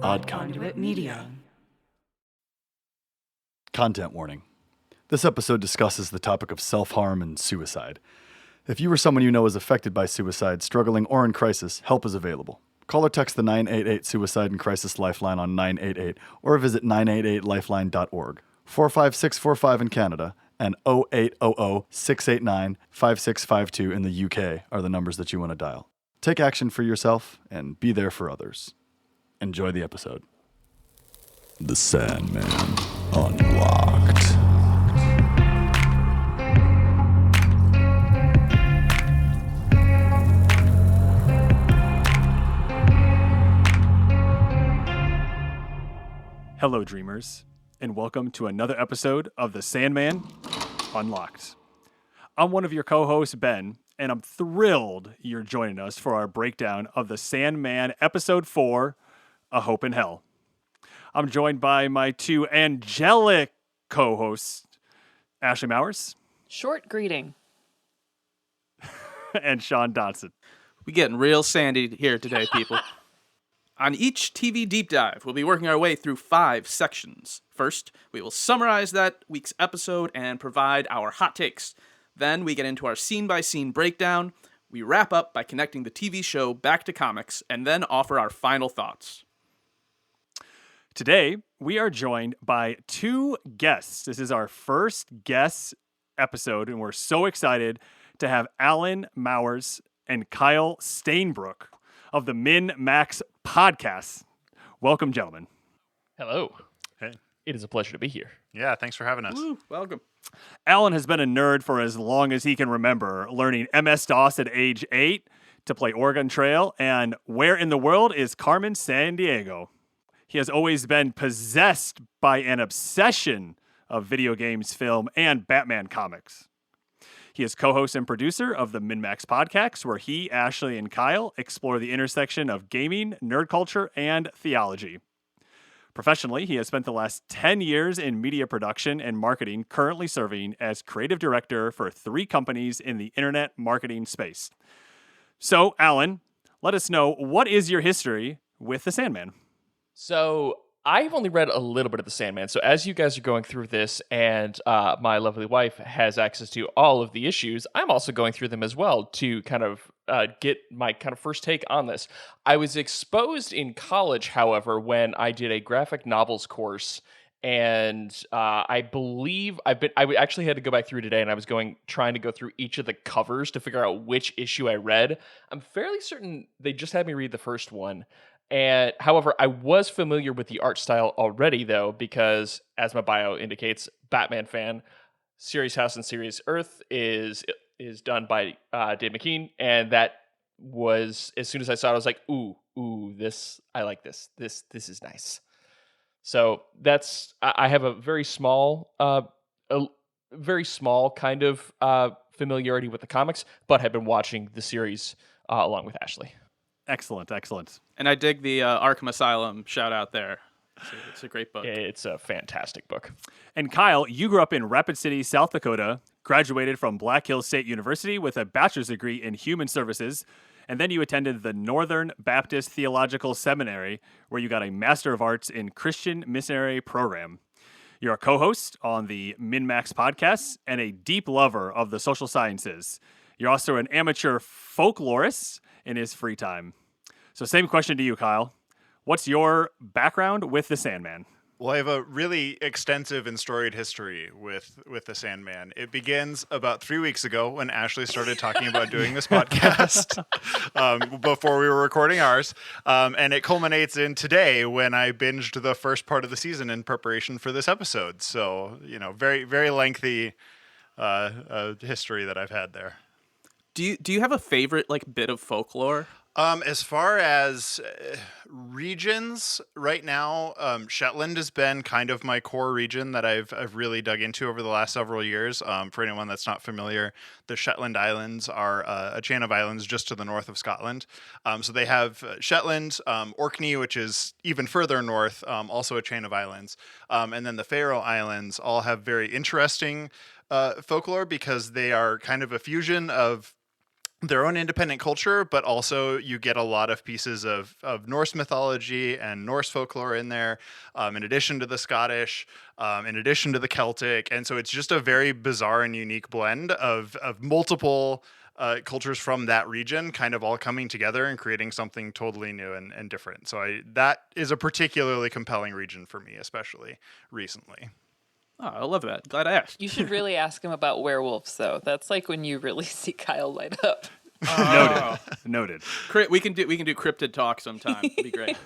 Odd Conduit Media. Content warning. This episode discusses the topic of self-harm and suicide. If you or someone you know is affected by suicide, struggling, or in crisis, help is available. Call or text the 988 Suicide and Crisis Lifeline on 988 or visit 988lifeline.org. 45645 in Canada and 0800-689-5652 in the UK are the numbers that you want to dial. Take action for yourself and be there for others. Enjoy the episode. The Sandman Unlocked. Hello, dreamers, and welcome to another episode of The Sandman Unlocked. I'm one of your co-hosts, Ben, and I'm thrilled you're joining us for our breakdown of The Sandman Episode 4, A Hope in Hell. I'm joined by my two angelic co-hosts, Ashley Mowers. Short greeting. And Sean Dodson. We getting real sandy here today, people. On each TV Deep Dive, we'll be working our way through 5 sections. First, we will summarize that week's episode and provide our hot takes. Then we get into our scene-by-scene breakdown. We wrap up by connecting the TV show back to comics, and then offer our final thoughts. Today, we are joined by 2 guests. This is our first guest episode, and we're so excited to have Alan Mowers and Kyle Stainbrook of the Min-Max podcast. Welcome, gentlemen. Hello. Hey. It is a pleasure to be here. Yeah, thanks for having us. Woo, welcome. Alan has been a nerd for as long as he can remember, learning MS-DOS at age 8 to play Oregon Trail and Where in the World is Carmen Sandiego. He has always been possessed by an obsession of video games, film, and Batman comics. He is co-host and producer of the Min-Max podcast, where he, Ashley, and Kyle explore the intersection of gaming, nerd culture, and theology. Professionally, he has spent the last 10 years in media production and marketing, currently serving as creative director for 3 companies in the internet marketing space. So, Alan, let us know, what is your history with the Sandman? So I've only read a little bit of The Sandman. So as you guys are going through this and my lovely wife has access to all of the issues, I'm also going through them as well to kind of get my kind of first take on this. I was exposed in college, however, when I did a graphic novels course. And I believe I actually had to go back through today, and I was trying to go through each of the covers to figure out which issue I read. I'm fairly certain they just had me read the first one. And however, I was familiar with the art style already, though, because as my bio indicates, Batman fan. Series House and Series Earth is done by Dave McKean, and that was, as soon as I saw it, I was like, ooh, this, I like this. This is nice. So I have a very small kind of familiarity with the comics, but have been watching the series along with Ashley. Excellent. And I dig the Arkham Asylum shout out there. It's a great book. It's a fantastic book. And Kyle, you grew up in Rapid City, South Dakota, graduated from Black Hills State University with a bachelor's degree in human services, and then you attended the Northern Baptist Theological Seminary, where you got a Master of Arts in Christian Missionary Program. You're a co-host on the Min-Max podcast and a deep lover of the social sciences. You're also an amateur folklorist in his free time. So same question to you, Kyle. What's your background with the Sandman? Well, I have a really extensive and storied history with the Sandman. It begins about 3 weeks ago when Ashley started talking about doing this podcast before we were recording ours. And it culminates in today when I binged the first part of the season in preparation for this episode. So, very, very lengthy history that I've had there. Do you have a favorite bit of folklore? As far as regions right now, Shetland has been kind of my core region that I've really dug into over the last several years. For anyone that's not familiar, the Shetland Islands are a chain of islands just to the north of Scotland. So they have Shetland, Orkney, which is even further north, also a chain of islands. And then the Faroe Islands all have very interesting folklore because they are kind of a fusion of their own independent culture, but also you get a lot of pieces of Norse mythology and Norse folklore in there, in addition to the Scottish, in addition to the Celtic. And so it's just a very bizarre and unique blend of multiple cultures from that region kind of all coming together and creating something totally new and different. So that is a particularly compelling region for me, especially recently. Oh, I love that. Glad I asked. You should really ask him about werewolves, though. That's like when you really see Kyle light up. Noted. We can do cryptid talk sometime. It'd be great.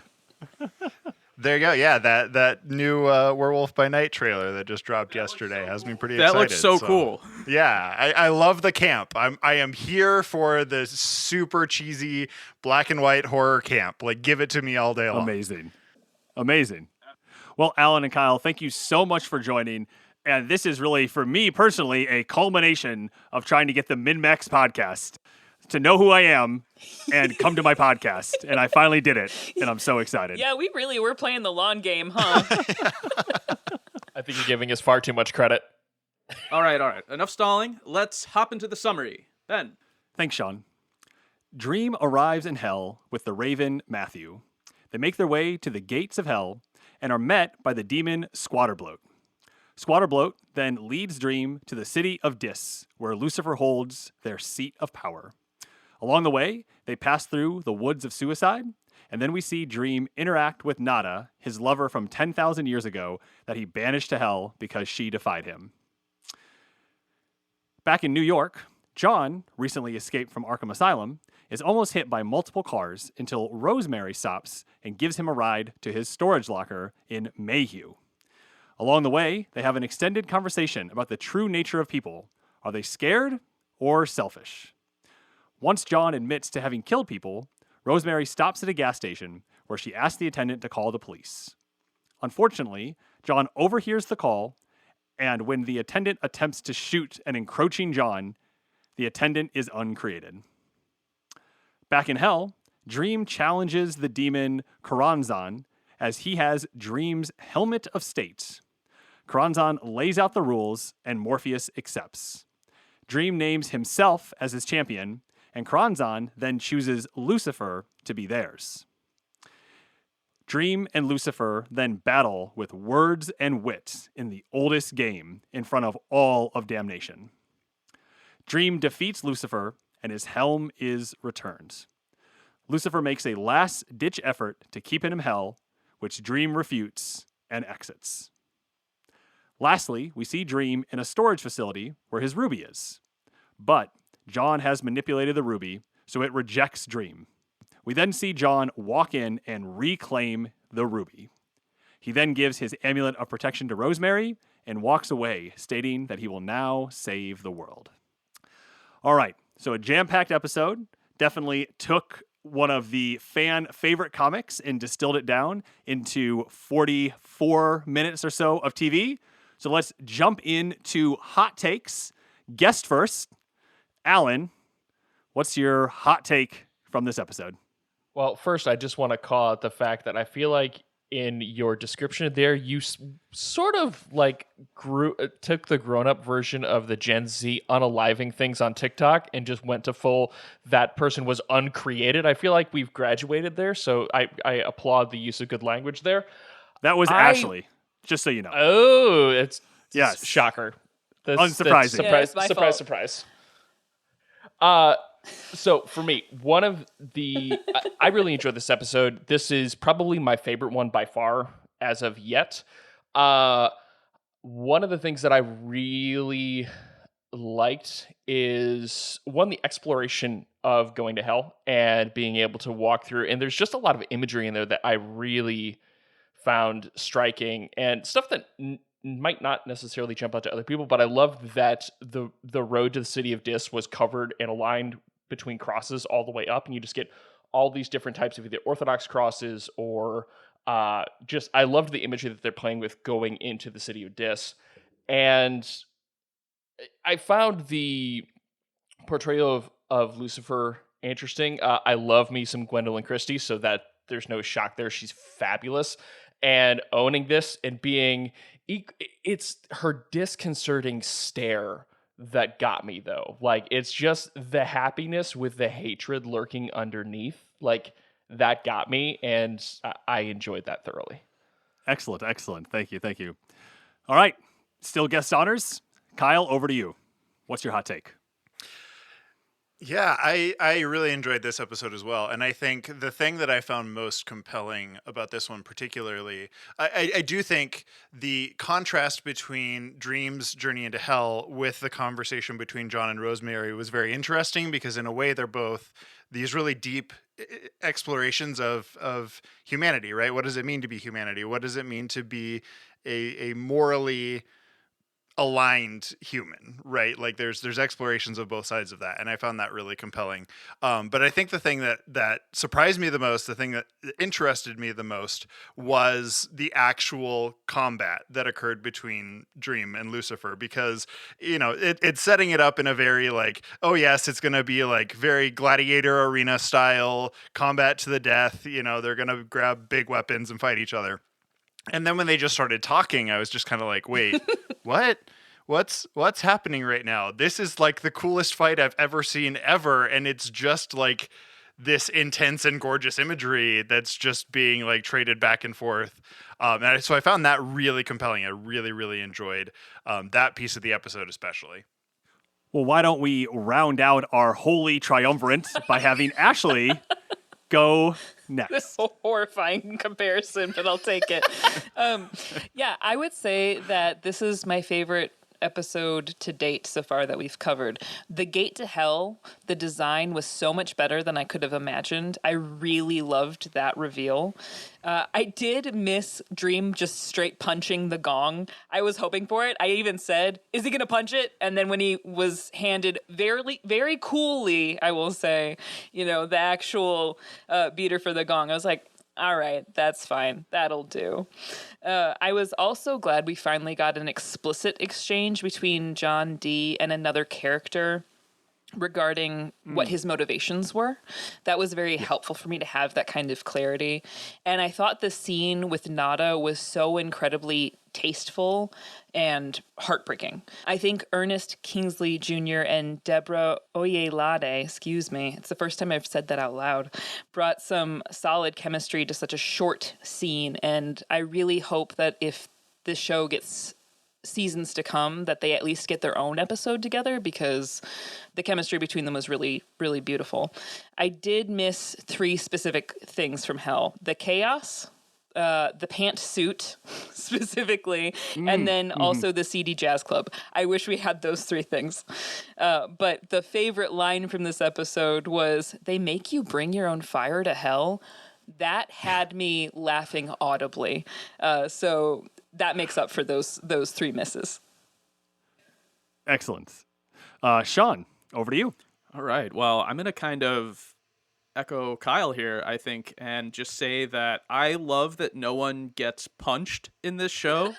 There you go. Yeah, that new Werewolf by Night trailer that just dropped yesterday has me pretty excited. That looks so cool. Yeah, I love the camp. I am here for the super cheesy black and white horror camp. Like, give it to me all day long. Amazing. Well, Alan and Kyle, thank you so much for joining. And this is really, for me personally, a culmination of trying to get the Min-Max podcast to know who I am and come to my podcast. And I finally did it. And I'm so excited. Yeah, we really were playing the long game, huh? I think you're giving us far too much credit. All right. Enough stalling. Let's hop into the summary. Ben. Thanks, Sean. Dream arrives in hell with the raven Matthew. They make their way to the gates of hell and are met by the demon Squatterbloat. Squatterbloat then leads Dream to the city of Dis, where Lucifer holds their seat of power. Along the way, they pass through the woods of suicide, and then we see Dream interact with Nada, his lover from 10,000 years ago, that he banished to hell because she defied him. Back in New York, John, recently escaped from Arkham Asylum, is almost hit by multiple cars until Rosemary stops and gives him a ride to his storage locker in Mayhew. Along the way, they have an extended conversation about the true nature of people. Are they scared or selfish? Once John admits to having killed people, Rosemary stops at a gas station where she asks the attendant to call the police. Unfortunately, John overhears the call, and when the attendant attempts to shoot an encroaching John, the attendant is uncreated. Back in hell, Dream challenges the demon Karanzan as he has Dream's helmet of state. Karanzan lays out the rules and Morpheus accepts. Dream names himself as his champion, and Karanzan then chooses Lucifer to be theirs. Dream and Lucifer then battle with words and wit in the oldest game in front of all of damnation. Dream defeats Lucifer, and his helm is returned. Lucifer makes a last-ditch effort to keep him in hell, which Dream refutes and exits. Lastly, we see Dream in a storage facility where his ruby is. But John has manipulated the ruby, so it rejects Dream. We then see John walk in and reclaim the ruby. He then gives his amulet of protection to Rosemary and walks away, stating that he will now save the world. All right, so a jam-packed episode. Definitely took one of the fan favorite comics and distilled it down into 44 minutes or so of TV. So let's jump into hot takes. Guest first. Alan, what's your hot take from this episode? Well, first, I just want to call out the fact that I feel like in your description there, you sort of like took the grown-up version of the Gen Z unaliving things on TikTok and just went to full, that person was uncreated. I feel like we've graduated there, so I applaud the use of good language there. That was Ashley, just so you know. Oh, it's yes. Shocker. Unsurprising. Surprise. So for me, one of the I really enjoyed this episode. This is probably my favorite one by far as of yet. One of the things that I really liked is the exploration of going to hell and being able to walk through. And there's just a lot of imagery in there that I really found striking and stuff that might not necessarily jump out to other people, but I love that the road to the city of Dis was covered and aligned between crosses all the way up, and you just get all these different types of either Orthodox crosses or I loved the imagery that they're playing with going into the city of Dis. And I found the portrayal of Lucifer interesting. I love me some Gwendoline Christie, so that there's no shock there. She's fabulous. And owning this and being, it's her disconcerting stare that got me though. Like it's just the happiness with the hatred lurking underneath. Like that got me, and I enjoyed that thoroughly. Excellent, excellent. Thank you, thank you. All right, still guest honors. Kyle, over to you. What's your hot take? Yeah, I really enjoyed this episode as well. And I think the thing that I found most compelling about this one particularly, I do think the contrast between Dream's journey into hell with the conversation between John and Rosemary was very interesting, because in a way they're both these really deep explorations of humanity, right? What does it mean to be humanity? What does it mean to be a morally aligned human, right? Like there's explorations of both sides of that, and I found that really compelling. But I think the thing that surprised me the most, the thing that interested me the most, was the actual combat that occurred between Dream and Lucifer, because it's setting it up in a very like, oh yes, it's going to be like very gladiator arena style combat to the death. They're going to grab big weapons and fight each other. And then when they just started talking, I was just kind of like, wait, what? What's happening right now? This is like the coolest fight I've ever seen ever. And it's just like this intense and gorgeous imagery that's just being like traded back and forth. So I found that really compelling. I really, really enjoyed that piece of the episode especially. Well, why don't we round out our holy triumvirate by having Ashley go next? This is a horrifying comparison, but I'll take it. Yeah, I would say that this is my favorite episode to date so far that we've covered. The Gate to Hell, the design was so much better than I could have imagined. I really loved that reveal. I did miss Dream just straight punching the gong. I was hoping for it. I even said, is he going to punch it? And then when he was handed very, very coolly, I will say, the actual beater for the gong, I was like, all right, that's fine. That'll do. I was also glad we finally got an explicit exchange between John D. and another character regarding what his motivations were. That was very helpful for me to have that kind of clarity. And I thought the scene with Nada was so incredibly tasteful and heartbreaking. I think Ernest Kingsley Jr. and Deborah Oyelade, excuse me, it's the first time I've said that out loud, brought some solid chemistry to such a short scene. And I really hope that if this show gets seasons to come, that they at least get their own episode together, because the chemistry between them was really, really beautiful. I did miss 3 specific things from Hell: the chaos, the pantsuit specifically, and then also the CD Jazz Club. I wish we had those 3 things. But the favorite line from this episode was, "They make you bring your own fire to hell." That had me laughing audibly. So that makes up for those 3 misses. Excellent. Sean, over to you. All right. Well, I'm going to kind of echo Kyle here, I think, and just say that I love that no one gets punched in this show.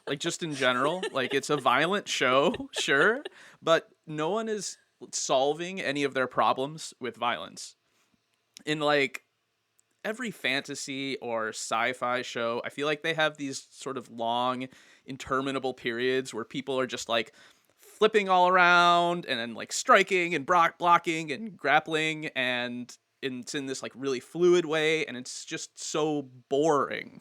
Like, just in general. Like, it's a violent show, sure, but no one is solving any of their problems with violence. In, like, every fantasy or sci-fi show, I feel like they have these sort of long, interminable periods where people are just like flipping all around and then like striking and blocking and grappling, and it's in this like really fluid way, and it's just so boring.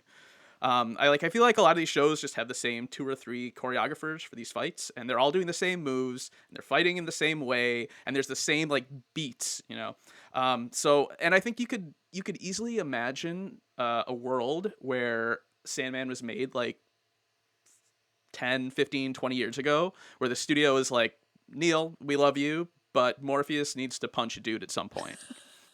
I feel like a lot of these shows just have the same 2 or 3 choreographers for these fights, and they're all doing the same moves, and they're fighting in the same way, and there's the same like beats, and I think you could easily imagine a world where Sandman was made like 10, 15, 20 years ago, where the studio is like, Neil, we love you, but Morpheus needs to punch a dude at some point.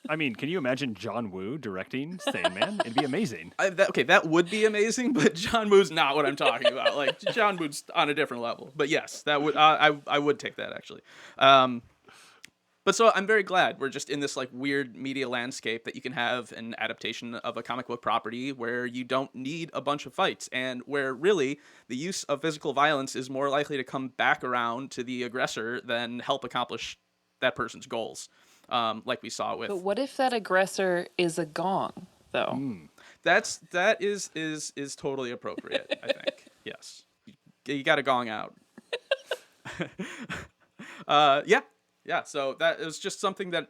I mean, can you imagine John Woo directing Sandman? It'd be amazing. That would be amazing, but John Woo's not what I'm talking about. Like, John Woo's on a different level. But yes, that would I would take that, actually. But so I'm very glad we're just in this like weird media landscape that you can have an adaptation of a comic book property where you don't need a bunch of fights, and where really the use of physical violence is more likely to come back around to the aggressor than help accomplish that person's goals. Like we saw with. But what if that aggressor is a gong, though? That is totally appropriate, I think. Yes. You got to gong out. Yeah. So that it was just something that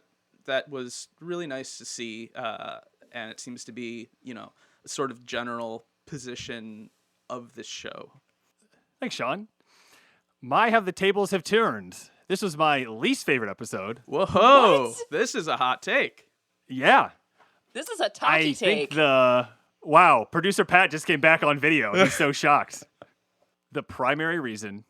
was really nice to see, and it seems to be, a sort of general position of this show. Thanks, Sean. My Have the Tables Have Turned. This was my least favorite episode. Whoa! What? This is a hot take. Yeah. This is a I talkie think take. Wow, producer Pat just came back on video. He's so shocked. The primary reason,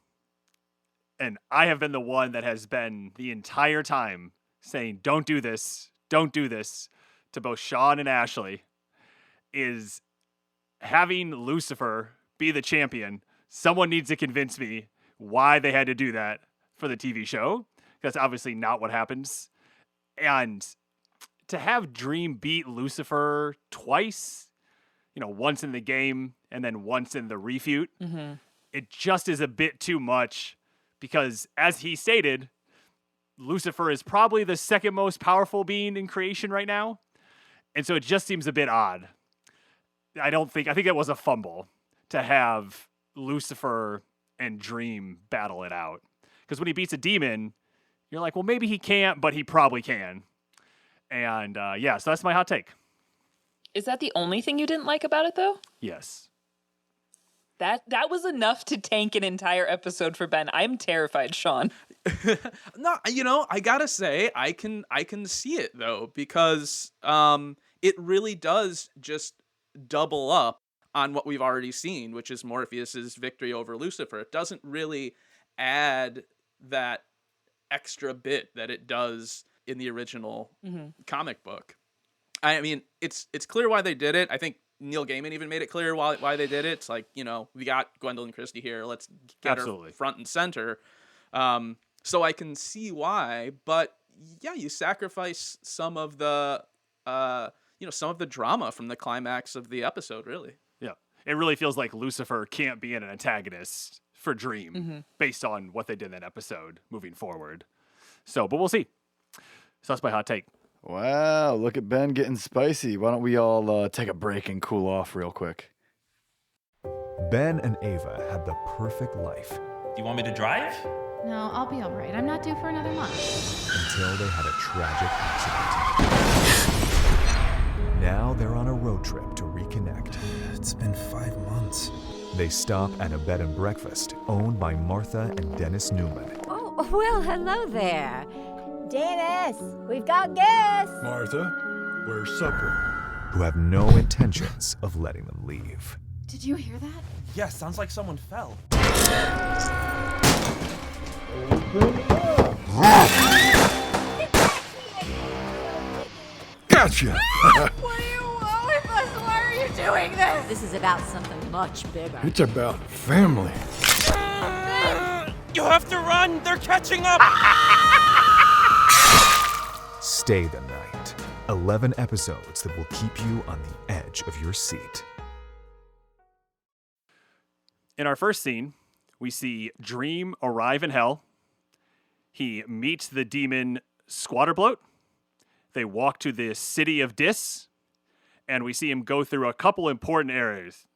and I have been the one that has been the entire time saying, don't do this, to both Sean and Ashley, is having Lucifer be the champion. Someone needs to convince me why they had to do that for the TV show. That's obviously not what happens. And to have Dream beat Lucifer twice, once in the game and then once in the refute, it just is a bit too much because, as he stated, Lucifer is probably the second most powerful being in creation right now. And so it just seems a bit odd. I think it was a fumble to have Lucifer and Dream battle it out. Because when he beats a demon, you're like, well, maybe he can't, but he probably can. And so that's my hot take. Is that the only thing you didn't like about it, though? Yes. That was enough to tank an entire episode for Ben. I'm terrified, Sean. No, I gotta say, I can see it though, because it really does just double up on what we've already seen, which is Morpheus's victory over Lucifer. It doesn't really add that extra bit that it does in the original comic book. I mean, it's clear why they did it. I think Neil Gaiman even made it clear why they did it. It's like, we got Gwendoline Christie here. Let's get her front and center. So I can see why, but yeah, you sacrifice some of the, some of the drama from the climax of the episode, really. Yeah. It really feels like Lucifer can't be an antagonist for Dream based on what they did in that episode moving forward. So, but we'll see. So that's my hot take. Wow, look at Ben getting spicy. Why don't we all take a break and cool off real quick? Ben and Ava had the perfect life. Do you want me to drive? No, I'll be all right. I'm not due for another month. Until they had a tragic accident. Now they're on a road trip to reconnect. It's been 5 months. They stop at a bed and breakfast owned by Martha and Dennis Newman. Oh, well, hello there. Dennis, we've got guests. Martha, where's supper? Who have no intentions of letting them leave. Did you hear that? Yeah, sounds like someone fell. Gotcha! What do you want with us? Why are you doing this? This is about something much bigger. It's about family. You have to run! They're catching up! Stay the night. 11 episodes that will keep you on the edge of your seat. In our first scene, we see Dream arrive in hell. He meets the demon Squatterbloat. They walk to the city of Dis, and we see him go through a couple important areas.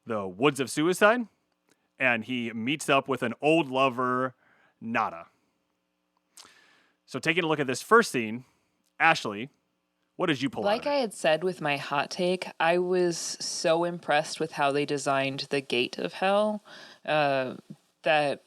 The Woods of Suicide, and he meets up with an old lover, Nada. So taking a look at this first scene, Ashley, what did you pull out? Like I had said with my hot take, I was so impressed with how they designed the gate of hell that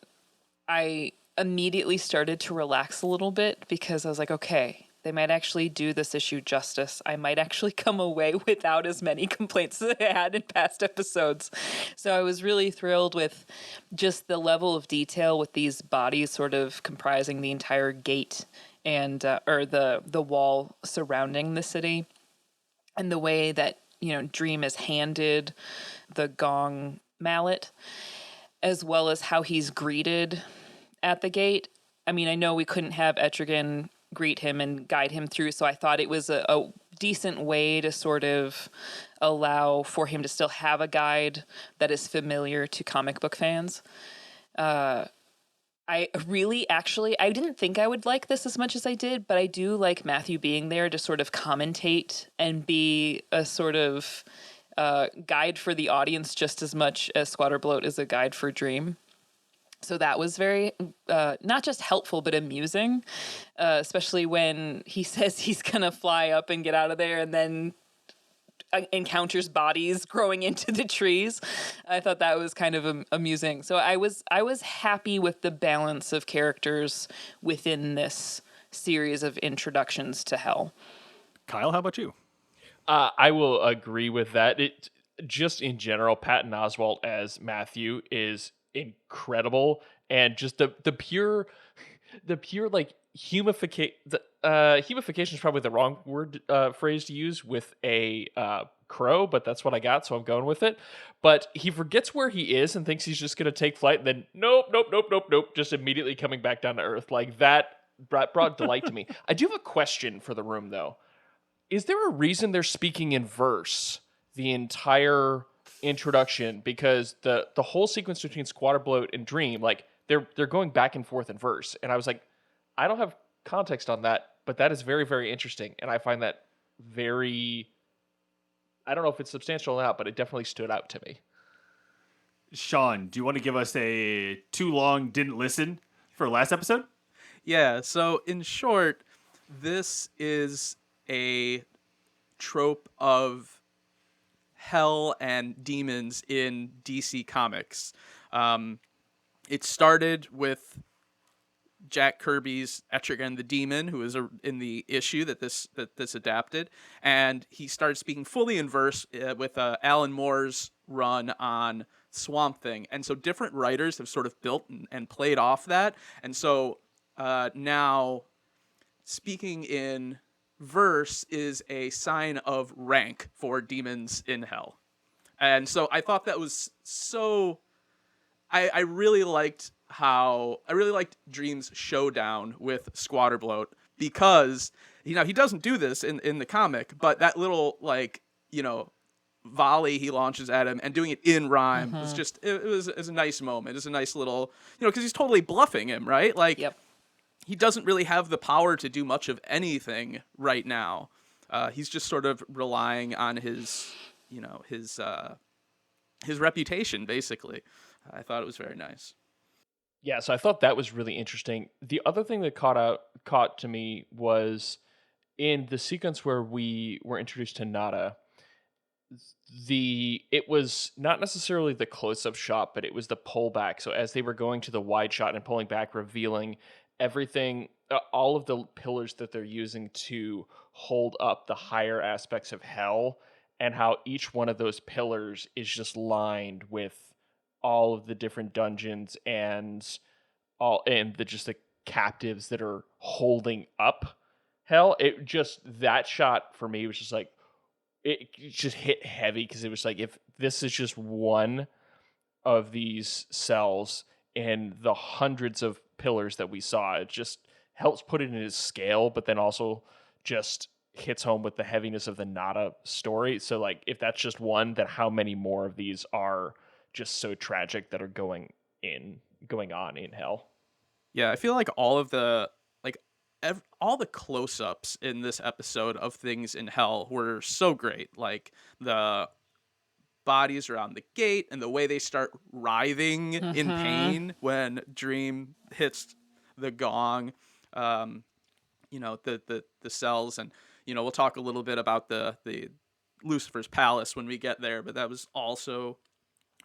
I immediately started to relax a little bit because I was like, okay, they might actually do this issue justice. I might actually come away without as many complaints as I had in past episodes. So I was really thrilled with just the level of detail with these bodies sort of comprising the entire gate and or the wall surrounding the city, and the way that Dream is handed the gong mallet, as well as how he's greeted at the gate. I mean, I know we couldn't have Etrigan greet him and guide him through, so I thought it was a decent way to sort of allow for him to still have a guide that is familiar to comic book fans. I didn't think I would like this as much as I did, but I do like Matthew being there to sort of commentate and be a sort of guide for the audience just as much as Squatterbloat is a guide for Dream. So that was very, not just helpful, but amusing, especially when he says he's going to fly up and get out of there and then encounters bodies growing into the trees. I thought that was kind of amusing. So I was happy with the balance of characters within this series of introductions to hell. Kyle, how about you? I will agree with that. It just in general, Patton Oswalt as Matthew is incredible, and just the pure like humification. Humification is probably the wrong phrase to use with a crow, but that's what I got, so I'm going with it. But he forgets where he is and thinks he's just going to take flight, and then nope, just immediately coming back down to earth. Like that brought delight to me. I do have a question for the room, though. Is there a reason they're speaking in verse the entire introduction? Because the whole sequence between Squatterbloat and Dream, like they're going back and forth in verse, and I was like, I don't have context on that, but that is very, very interesting, and I find that very, I don't know if it's substantial or not, but it definitely stood out to me. Sean, do you want to give us a too long didn't listen for last episode? Yeah, so in short, this is a trope of hell and demons in DC Comics. It started with Jack Kirby's Etrigan the Demon, who is in the issue that this adapted, and he started speaking fully in verse with Alan Moore's run on Swamp Thing, and so different writers have sort of built and played off that, and so now speaking in verse is a sign of rank for demons in hell, and so I thought that was so. I really liked Dream's showdown with Squatterbloat, because he doesn't do this in the comic, but that little volley he launches at him and doing it in rhyme was just it was a nice moment. It's a nice little because he's totally bluffing him, right? Like he doesn't really have the power to do much of anything right now. He's just sort of relying on his reputation, basically. I thought it was very nice. Yeah, so I thought that was really interesting. The other thing that caught to me was in the sequence where we were introduced to Nada. It was not necessarily the close-up shot, but it was the pullback. So as they were going to the wide shot and pulling back, revealing everything, all of the pillars that they're using to hold up the higher aspects of hell, and how each one of those pillars is just lined with all of the different dungeons and the captives that are holding up hell. It just, that shot for me was just like, it just hit heavy, because it was like, if this is just one of these cells and the hundreds of pillars that we saw, it just helps put it in its scale, but then also just hits home with the heaviness of the Nada story. So like, if that's just one, then how many more of these are just so tragic that are going on in hell? Yeah, I feel like all of the all the close-ups in this episode of things in hell were so great. Like the bodies around the gate and the way they start writhing in pain when Dream hits the gong. The cells, and we'll talk a little bit about the Lucifer's Palace when we get there, but that was also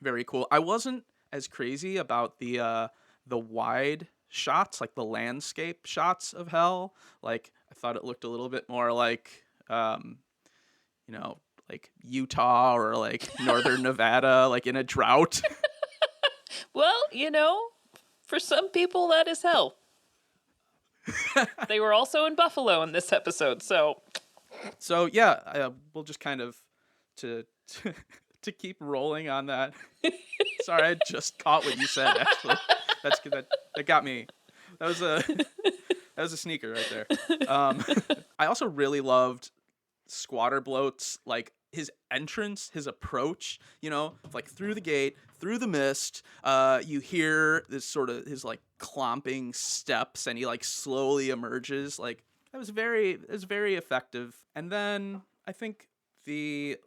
very cool. I wasn't as crazy about the wide shots, like the landscape shots of hell. Like I thought it looked a little bit more like like Utah or like northern Nevada, like in a drought. Well, for some people that is hell. They were also in Buffalo in this episode, so yeah, we'll just kind of to keep rolling on that. Sorry, I just caught what you said. Actually, that's good. That got me. That was a sneaker right there. I also really loved Squatterbloat's, like, his entrance, his approach. Like through the gate, through the mist. You hear this sort of his like clomping steps, and he like slowly emerges. Like it was very effective. And then I think the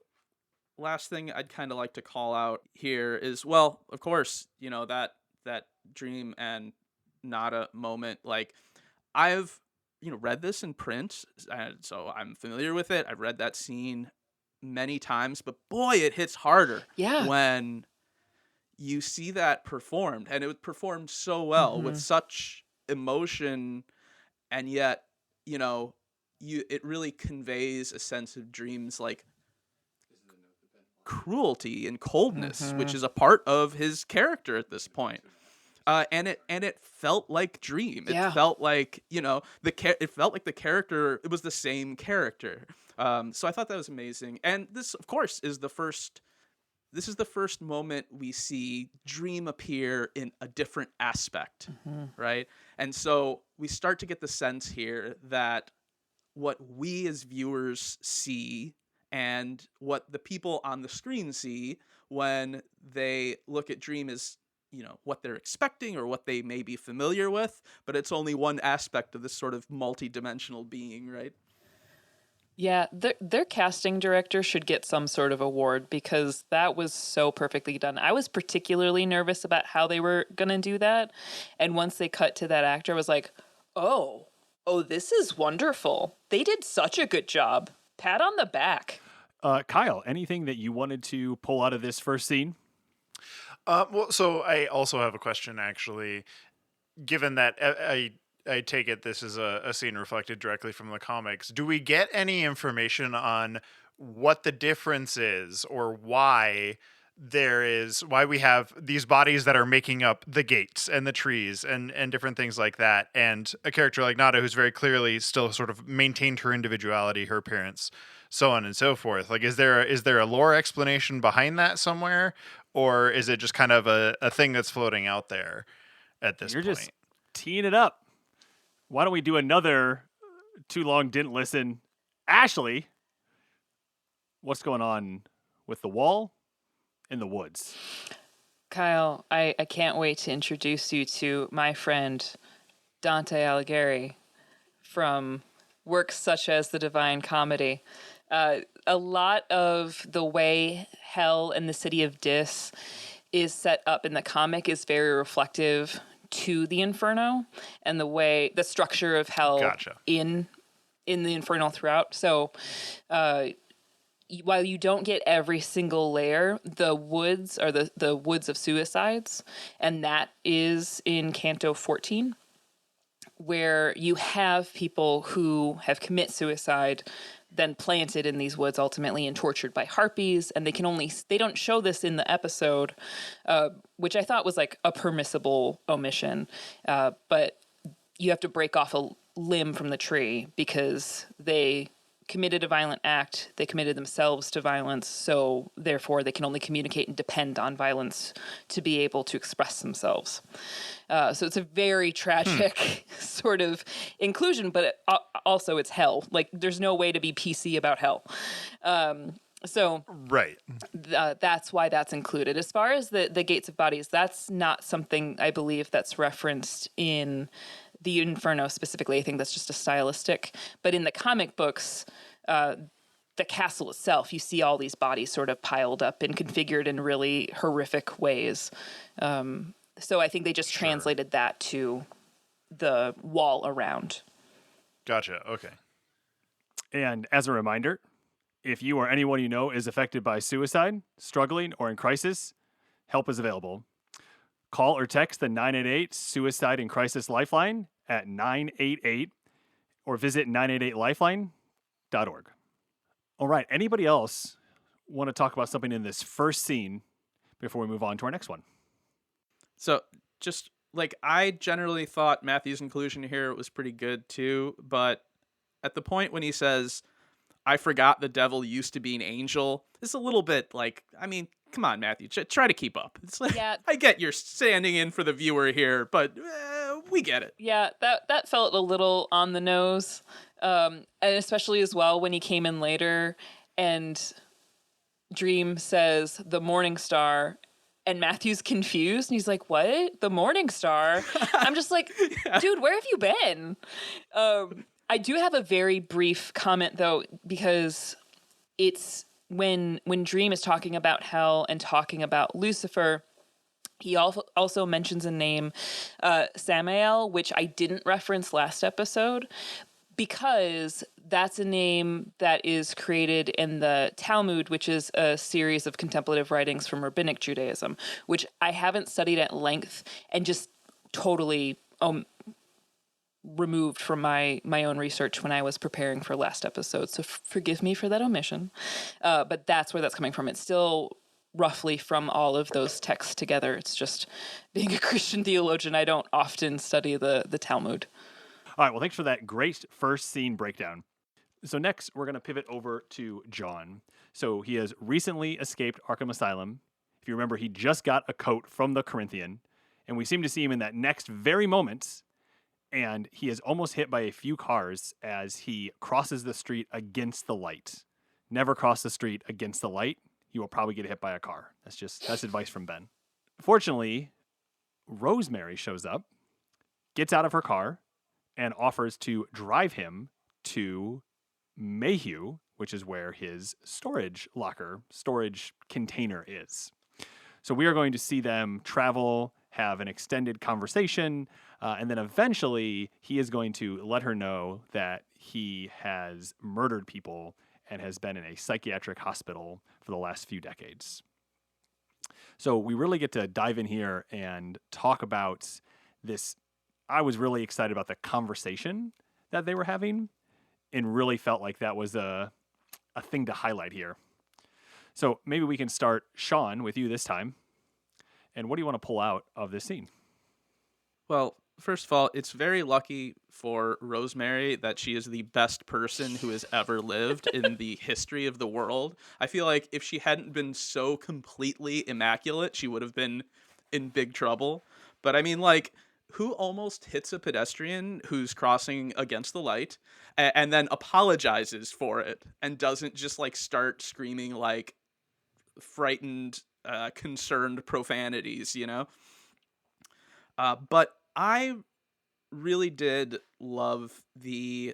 last thing I'd kind of like to call out here is, well, of course, that Dream and Nada moment. Like, I've read this in print, and so I'm familiar with it. I've read that scene many times, but boy, it hits harder when you see that performed, and it was performed so well with such emotion, and yet it really conveys a sense of Dream's like cruelty and coldness, which is a part of his character at this point. And it felt like Dream. It felt like it felt like the character. It was the same character. So I thought that was amazing. And this, of course, is the first. This is the first moment we see Dream appear in a different aspect, right? And so we start to get the sense here that what we as viewers see and what the people on the screen see when they look at Dream is, what they're expecting or what they may be familiar with, but it's only one aspect of this sort of multi-dimensional being, right? Yeah, their casting director should get some sort of award because that was so perfectly done. I was particularly nervous about how they were going to do that. And once they cut to that actor, I was like, oh, this is wonderful. They did such a good job. Pat on the back. Kyle, anything that you wanted to pull out of this first scene? Well, so I also have a question, actually. Given that I take it this is a scene reflected directly from the comics, do we get any information on what the difference is or why we have these bodies that are making up the gates and the trees and different things like that, and a character like Nada who's very clearly still sort of maintained her individuality, her appearance, so on and so forth? Like, is there a lore explanation behind that somewhere, or is it just kind of a thing that's floating out there at this point? You're just teeing it up. Why don't we do another Too Long Didn't Listen? Ashley, what's going on with the wall in the woods? Kyle, I can't wait to introduce you to my friend Dante Alighieri from works such as The Divine Comedy. A lot of the way hell and the city of Dis is set up in the comic is very reflective to the Inferno and the structure of hell in the Inferno throughout. So while you don't get every single layer, the woods are the woods of suicides, and that is in Canto 14, where you have people who have commit suicide, then planted in these woods ultimately and tortured by harpies, and they don't show this in the episode, which I thought was like a permissible omission, but you have to break off a limb from the tree because they committed a violent act, they committed themselves to violence, so therefore they can only communicate and depend on violence to be able to express themselves. So it's a very tragic sort of inclusion, but also it's hell. Like, there's no way to be PC about hell. Right. That's why that's included. As far as the Gates of Bodies, that's not something I believe that's referenced in the Inferno specifically. I think that's just a stylistic. But in the comic books, the castle itself, you see all these bodies sort of piled up and configured in really horrific ways. So I think they just translated that to the wall around. Gotcha. Okay. And as a reminder, if you or anyone you know is affected by suicide, struggling, or in crisis, help is available. Call or text the 988 Suicide and Crisis Lifeline at 988 or visit 988lifeline.org. All right. Anybody else want to talk about something in this first scene before we move on to our next one? So just like, I generally thought Matthew's inclusion here was pretty good too, but at the point when he says, I forgot the devil used to be an angel, it's a little bit like, I mean, come on, Matthew, try to keep up. It's like, I get you're standing in for the viewer here, but we get it. Yeah, that felt a little on the nose, and especially as well when he came in later and Dream says the Morningstar, and Matthew's confused, and he's like, what? The Morningstar? I'm just like, dude, where have you been? I do have a very brief comment, though, because it's when Dream is talking about hell and talking about Lucifer, He also mentions a name, Samael, which I didn't reference last episode, because that's a name that is created in the Talmud, which is a series of contemplative writings from Rabbinic Judaism, which I haven't studied at length and just totally removed from my own research when I was preparing for last episode. So forgive me for that omission. But that's where that's coming from. It's still roughly from all of those texts together. It's just being a Christian theologian, I don't often study the Talmud. All right, well, thanks for that great first scene breakdown. So next, we're going to pivot over to John. So he has recently escaped Arkham Asylum. If you remember, he just got a coat from the Corinthian, and we seem to see him in that next very moment, and he is almost hit by a few cars as he crosses the street against the light. Never cross the street against the light. You will probably get hit by a car. That's advice from Ben. Fortunately, Rosemary shows up, gets out of her car, and offers to drive him to Mayhew, which is where his storage container is. So we are going to see them travel, have an extended conversation, and then eventually he is going to let her know that he has murdered people and has been in a psychiatric hospital for the last few decades. So we really get to dive in here and talk about this. I was really excited about the conversation that they were having and really felt like that was a thing to highlight here. So maybe we can start, Sean, with you this time. And what do you want to pull out of this scene? Well, first of all, it's very lucky for Rosemary that she is the best person who has ever lived in the history of the world. I feel like if she hadn't been so completely immaculate, she would have been in big trouble. But I mean, like, who almost hits a pedestrian who's crossing against the light and then apologizes for it and doesn't just like start screaming like frightened, concerned profanities, you know? But I really did love this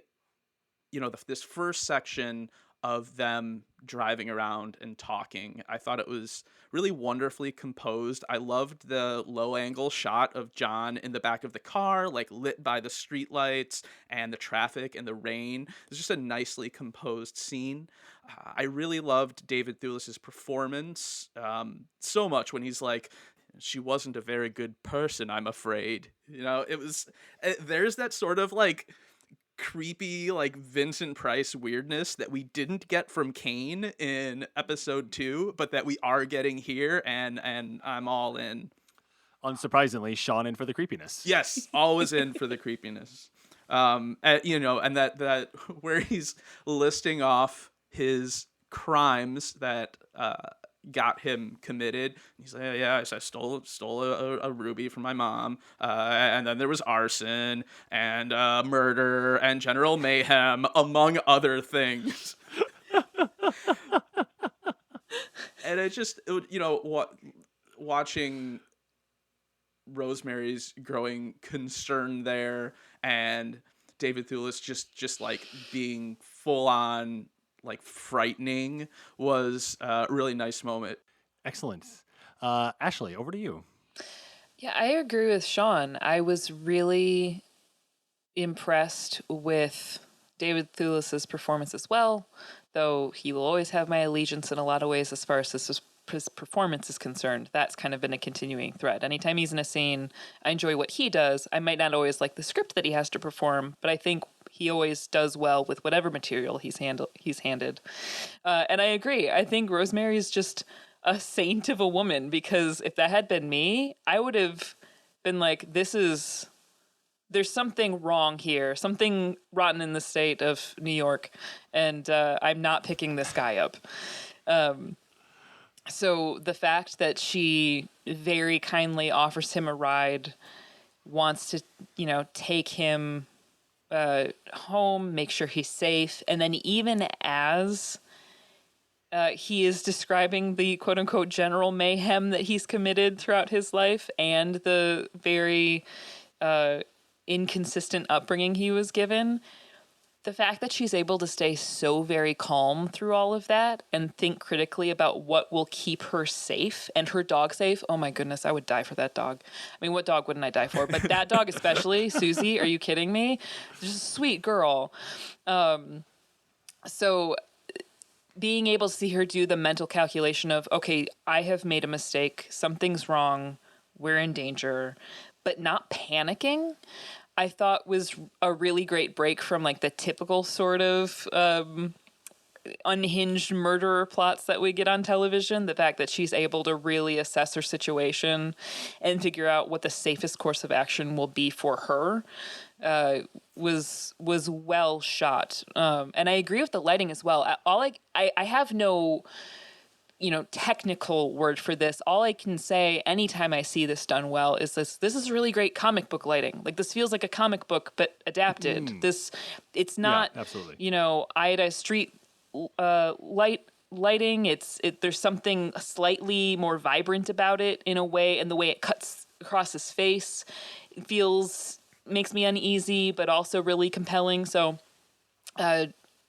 first section of them driving around and talking. I thought it was really wonderfully composed. I loved the low angle shot of John in the back of the car, like lit by the streetlights and the traffic and the rain. It's just a nicely composed scene. I really loved David Thewlis's performance so much when he's like, "She wasn't a very good person, I'm afraid." You know, there's that sort of like creepy like Vincent Price weirdness that we didn't get from Kane in episode 2, but that we are getting here, and I'm all in. Unsurprisingly, Sean in for the creepiness. Yes, always in for the creepiness. And that where he's listing off his crimes that got him committed. He's like, yeah, I stole a ruby from my mom, and then there was arson and murder and general mayhem, among other things. And watching Rosemary's growing concern there, and David Thewlis just like being full on like frightening was a really nice moment. Excellent. Ashley, over to you. Yeah, I agree with Sean. I was really impressed with David Thewlis's performance as well, though he will always have my allegiance in a lot of ways as far as his performance is concerned. That's kind of been a continuing thread. Anytime he's in a scene, I enjoy what he does. I might not always like the script that he has to perform, but I think he always does well with whatever material he's handed. And I agree. I think Rosemary is just a saint of a woman, because if that had been me, I would have been like, there's something wrong here, something rotten in the state of New York, and I'm not picking this guy up. So the fact that she very kindly offers him a ride, wants to, take him home, make sure he's safe, and then even as he is describing the quote-unquote general mayhem that he's committed throughout his life and the very inconsistent upbringing he was given, the fact that she's able to stay so very calm through all of that and think critically about what will keep her safe and her dog safe. Oh my goodness, I would die for that dog. I mean, what dog wouldn't I die for? But that dog especially, Susie, are you kidding me? She's a sweet girl. So being able to see her do the mental calculation of, okay, I have made a mistake, something's wrong, we're in danger, but not panicking, I thought was a really great break from like the typical sort of unhinged murderer plots that we get on television. The fact that she's able to really assess her situation and figure out what the safest course of action will be for her was well shot. And I agree with the lighting as well. I have no, technical word for this. All I can say anytime I see this done well is this is really great comic book lighting. Like, this feels like a comic book, but adapted. It's not, absolutely. iodized street lighting. There's something slightly more vibrant about it in a way, and the way it cuts across his face makes me uneasy, but also really compelling. So,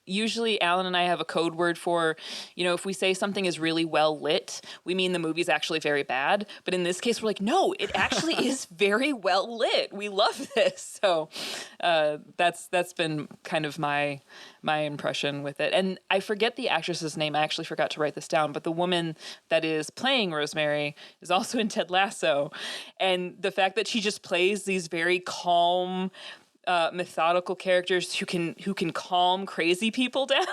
usually Alan and I have a code word for, if we say something is really well lit, we mean the movie's actually very bad. But in this case, we're like, no, it actually is very well lit. We love this. So that's been kind of my impression with it. And I forget the actress's name. I actually forgot to write this down. But the woman that is playing Rosemary is also in Ted Lasso. And the fact that she just plays these very calm, methodical characters who can calm crazy people down.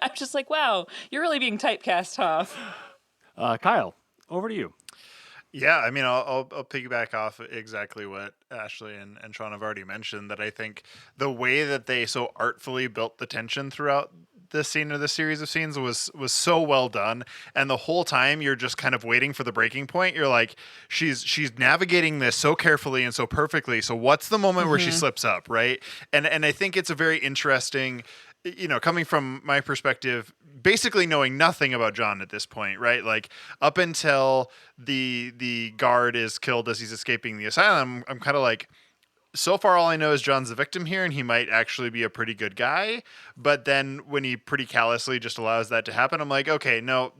I'm just like, wow, you're really being typecast, huh? Kyle, over to you. Yeah, I mean, I'll piggyback off exactly what Ashley and Sean have already mentioned, that I think the way that they so artfully built the tension throughout this scene or the series of scenes was so well done. And the whole time you're just kind of waiting for the breaking point. You're like, she's navigating this so carefully and so perfectly. So what's the moment where she slips up, right? And I think it's a very interesting, coming from my perspective, basically knowing nothing about John at this point, right? Like, up until the guard is killed as he's escaping the asylum, I'm kind of like, so far all I know is John's the victim here, and he might actually be a pretty good guy. But then when he pretty callously just allows that to happen, I'm like, okay, no,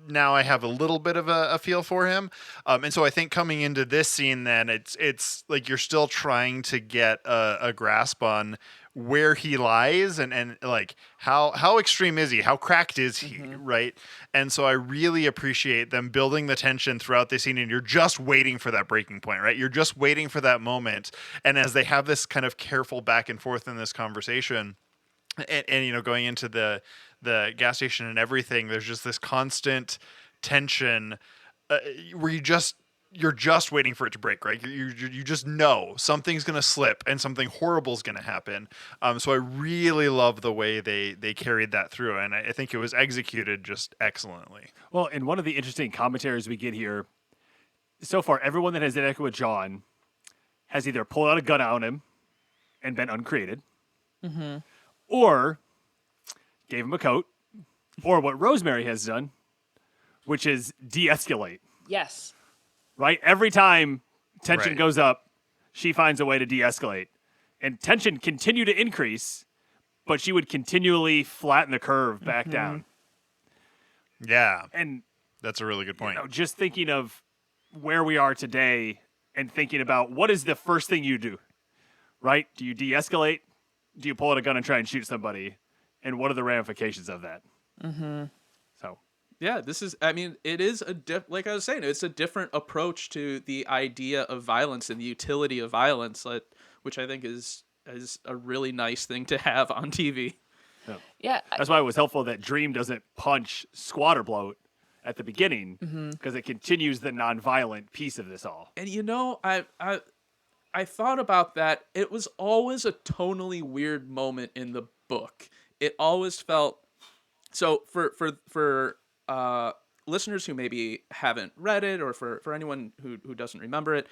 now I have a little bit of a feel for him. And so I think coming into this scene, then it's like you're still trying to get a grasp on where he lies and like how extreme is he? How cracked is he? Right. And so I really appreciate them building the tension throughout this scene, and you're just waiting for that breaking point, right? You're just waiting for that moment. And as they have this kind of careful back and forth in this conversation, and going into the gas station and everything, there's just this constant tension where you're just waiting for it to break, right? You just know something's going to slip and something horrible is going to happen. So I really love the way they carried that through, and I think it was executed just excellently. Well, and one of the interesting commentaries we get here, so far, everyone that has interacted with John has either pulled out a gun on him and been uncreated, or gave him a coat, or what Rosemary has done, which is de-escalate. Yes. Right? Every time tension goes up, she finds a way to de-escalate. And tension continued to increase, but she would continually flatten the curve back down. Yeah. And that's a really good point. Just thinking of where we are today and thinking about what is the first thing you do, right? Do you de-escalate? Do you pull out a gun and try and shoot somebody? And what are the ramifications of that? So... Yeah, it is like I was saying, it's a different approach to the idea of violence and the utility of violence, which I think is a really nice thing to have on TV. Yeah. That's why it was helpful that Dream doesn't punch Squatterbloat at the beginning, because it continues the nonviolent piece of this all. And I thought about that. It was always a tonally weird moment in the book. It always felt so for listeners who maybe haven't read it, or for anyone who doesn't remember it,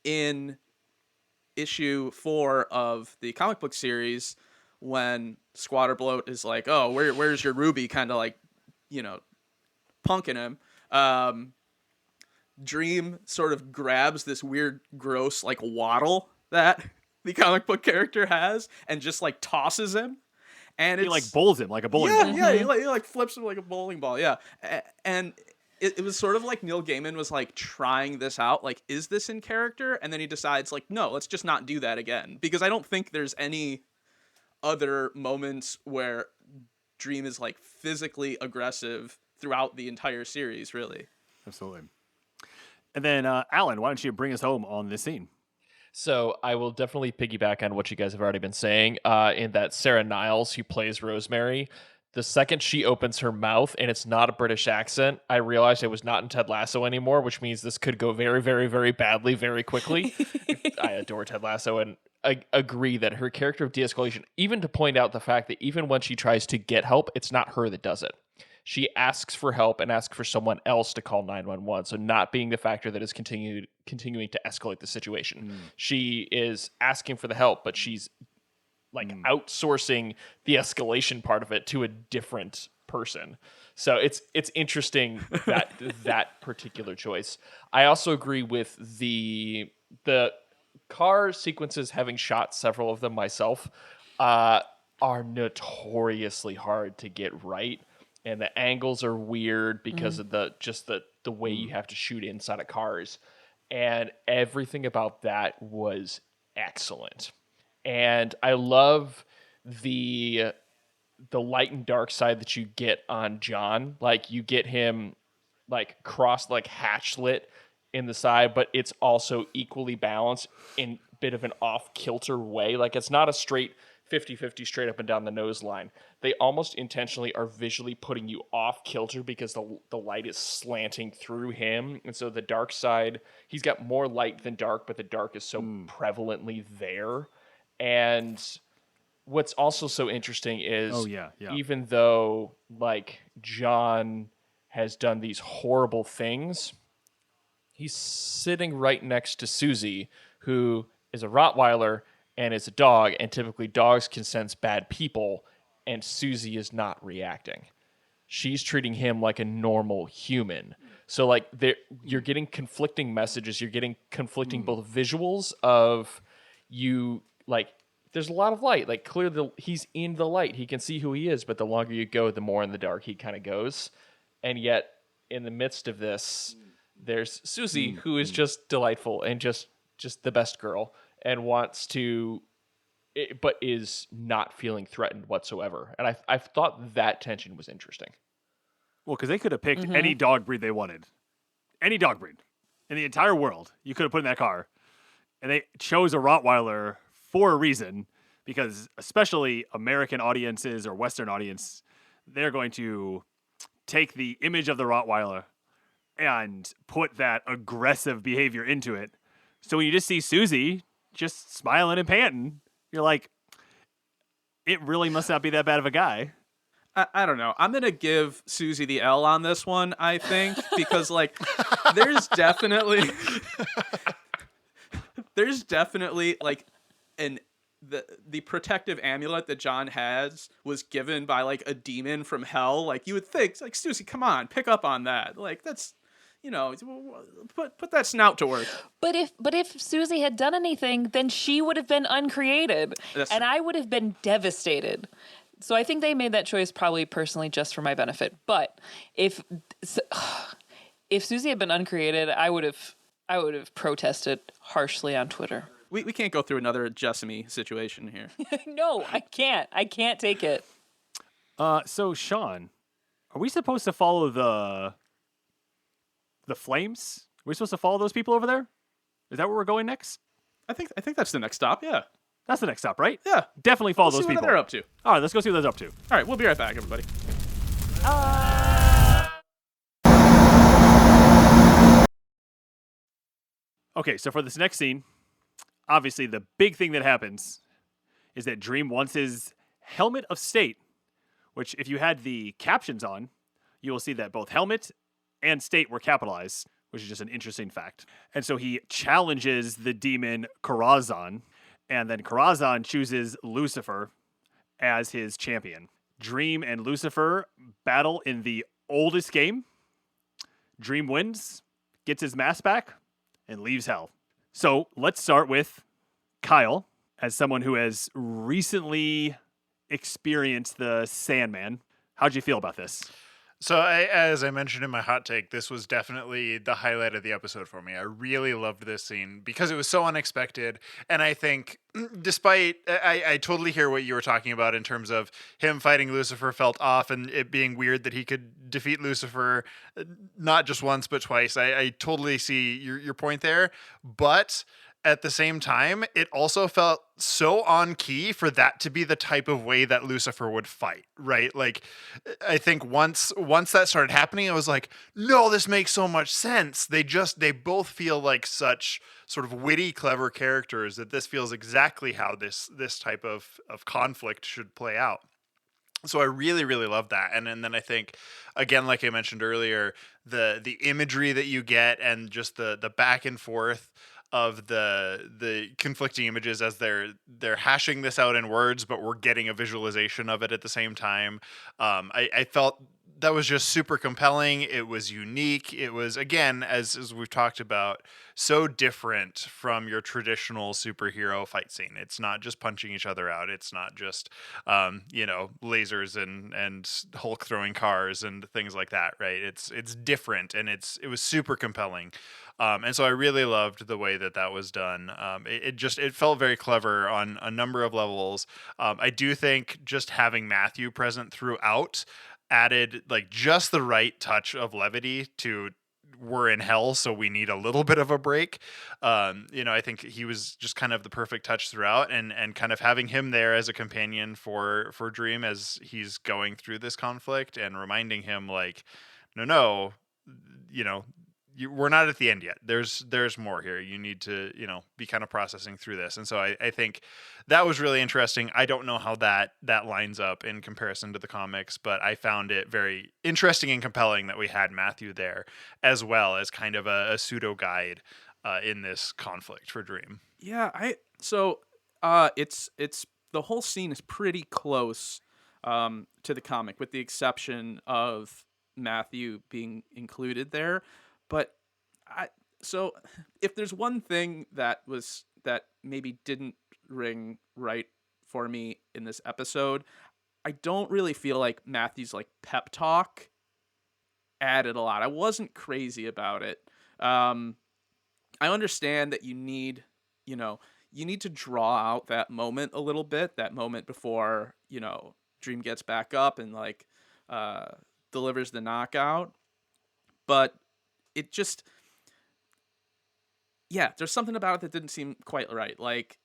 in issue 4 of the comic book series, when Squatterbloat is like, oh, where's your Ruby, kind of like, punking him, Dream sort of grabs this weird, gross, like, waddle that the comic book character has and just like tosses him. And he like bowls him like a bowling ball. Yeah, he like flips him like a bowling ball. Yeah. And it was sort of like Neil Gaiman was like trying this out. Like, is this in character? And then he decides like, no, let's just not do that again. Because I don't think there's any other moments where Dream is like physically aggressive throughout the entire series, really. Absolutely. And then, Alan, why don't you bring us home on this scene? So I will definitely piggyback on what you guys have already been saying, in that Sarah Niles, who plays Rosemary, the second she opens her mouth and it's not a British accent, I realized I was not in Ted Lasso anymore, which means this could go very, very, very badly very quickly. I adore Ted Lasso, and I agree that her character of de-escalation, even to point out the fact that even when she tries to get help, it's not her that does it. She asks for help and asks for someone else to call 911. So not being the factor that is continuing to escalate the situation. She is asking for the help, but she's like outsourcing the escalation part of it to a different person. So it's interesting that that particular choice. I also agree with the car sequences, having shot several of them myself, are notoriously hard to get right. And the angles are weird because of the way you have to shoot inside of cars. And everything about that was excellent. And I love the light and dark side that you get on John. Like, you get him like crossed, like hatch lit in the side, but it's also equally balanced in a bit of an off-kilter way. Like, it's not a straight 50-50 straight up and down the nose line. They almost intentionally are visually putting you off kilter because the light is slanting through him. And so the dark side, he's got more light than dark, but the dark is so prevalently there. And what's also so interesting is even though like John has done these horrible things, he's sitting right next to Susie, who is a Rottweiler and it's a dog, and typically dogs can sense bad people, and Susie is not reacting. She's treating him like a normal human. So like you're getting conflicting messages. You're getting conflicting both visuals of you, like there's a lot of light. Like clearly he's in the light. He can see who he is, but the longer you go, the more in the dark he kind of goes. And yet in the midst of this, there's Susie, who is just delightful and just the best girl. And wants to, but is not feeling threatened whatsoever. And I thought that tension was interesting. Well, because they could have picked any dog breed they wanted. Any dog breed in the entire world you could have put in that car. And they chose a Rottweiler for a reason, because especially American audiences or Western audience, they're going to take the image of the Rottweiler and put that aggressive behavior into it. So when you just see Susie just smiling and panting, you're like, it really must not be that bad of a guy. I don't know. I'm going to give Susie the L on this one, I think, because like there's definitely like the protective amulet that John has was given by like a demon from hell. Like you would think, like, Susie, come on, pick up on that. Like that's, you know, put that snout to work. But if Susie had done anything, then she would have been uncreated, and I would have been devastated. So I think they made that choice probably personally just for my benefit. But if Susie had been uncreated, I would have protested harshly on Twitter. We can't go through another Jessamy situation here. No, I can't. I can't take it. So Sean, are we supposed to follow the flames? Are we supposed to follow those people over there? Is that where we're going next? I think that's the next stop. Yeah, that's the next stop, right? Yeah, definitely follow those people. What they're up to. All right, let's go see what they're up to. All right, we'll be right back, everybody. Okay, so for this next scene, obviously the big thing that happens is that Dream wants his helmet of state, which if you had the captions on, you will see that both helmet and state were capitalized, which is just an interesting fact. And so he challenges the demon Karazhan, and then Karazhan chooses Lucifer as his champion. Dream and Lucifer battle in the oldest game. Dream wins, gets his mask back, and leaves hell. So let's start with Kyle as someone who has recently experienced the Sandman, how'd you feel about this? So, as I mentioned in my hot take, this was definitely the highlight of the episode for me. I really loved this scene because it was so unexpected. And I think, despite, I totally hear what you were talking about in terms of him fighting Lucifer felt off and it being weird that he could defeat Lucifer not just once, but twice. I totally see your point there. But at the same time, it also felt so on key for that to be the type of way that Lucifer would fight, right? Like, I think once that started happening, I was like, no, this makes so much sense. They both feel like such sort of witty, clever characters that this feels exactly how this type of conflict should play out. So I really, really love that. And then I think, again, like I mentioned earlier, the imagery that you get and just the back and forth of the conflicting images as they're hashing this out in words, but we're getting a visualization of it at the same time. I felt that was just super compelling. It was unique. It was, again, as we've talked about, so different from your traditional superhero fight scene. It's not just punching each other out. It's not just, lasers and Hulk throwing cars and things like that, right? It's different, and it was super compelling. And so I really loved the way that was done. It felt very clever on a number of levels. I do think just having Matthew present throughout added like just the right touch of levity to we're in hell, so we need a little bit of a break. I think he was just kind of the perfect touch throughout, and kind of having him there as a companion for Dream as he's going through this conflict and reminding him like, no, we're not at the end yet. There's more here. You need to, be kind of processing through this. And so I think that was really interesting. I don't know how that lines up in comparison to the comics, but I found it very interesting and compelling that we had Matthew there as well as kind of a pseudo guide in this conflict for Dream. Yeah, it's the whole scene is pretty close to the comic, with the exception of Matthew being included there. But so if there's one thing that maybe didn't ring right for me in this episode, I don't really feel like Matthew's like pep talk added a lot. I wasn't crazy about it. I understand that you need to draw out that moment a little bit, that moment before, Dream gets back up and like delivers the knockout. But it just, there's something about it that didn't seem quite right. Like,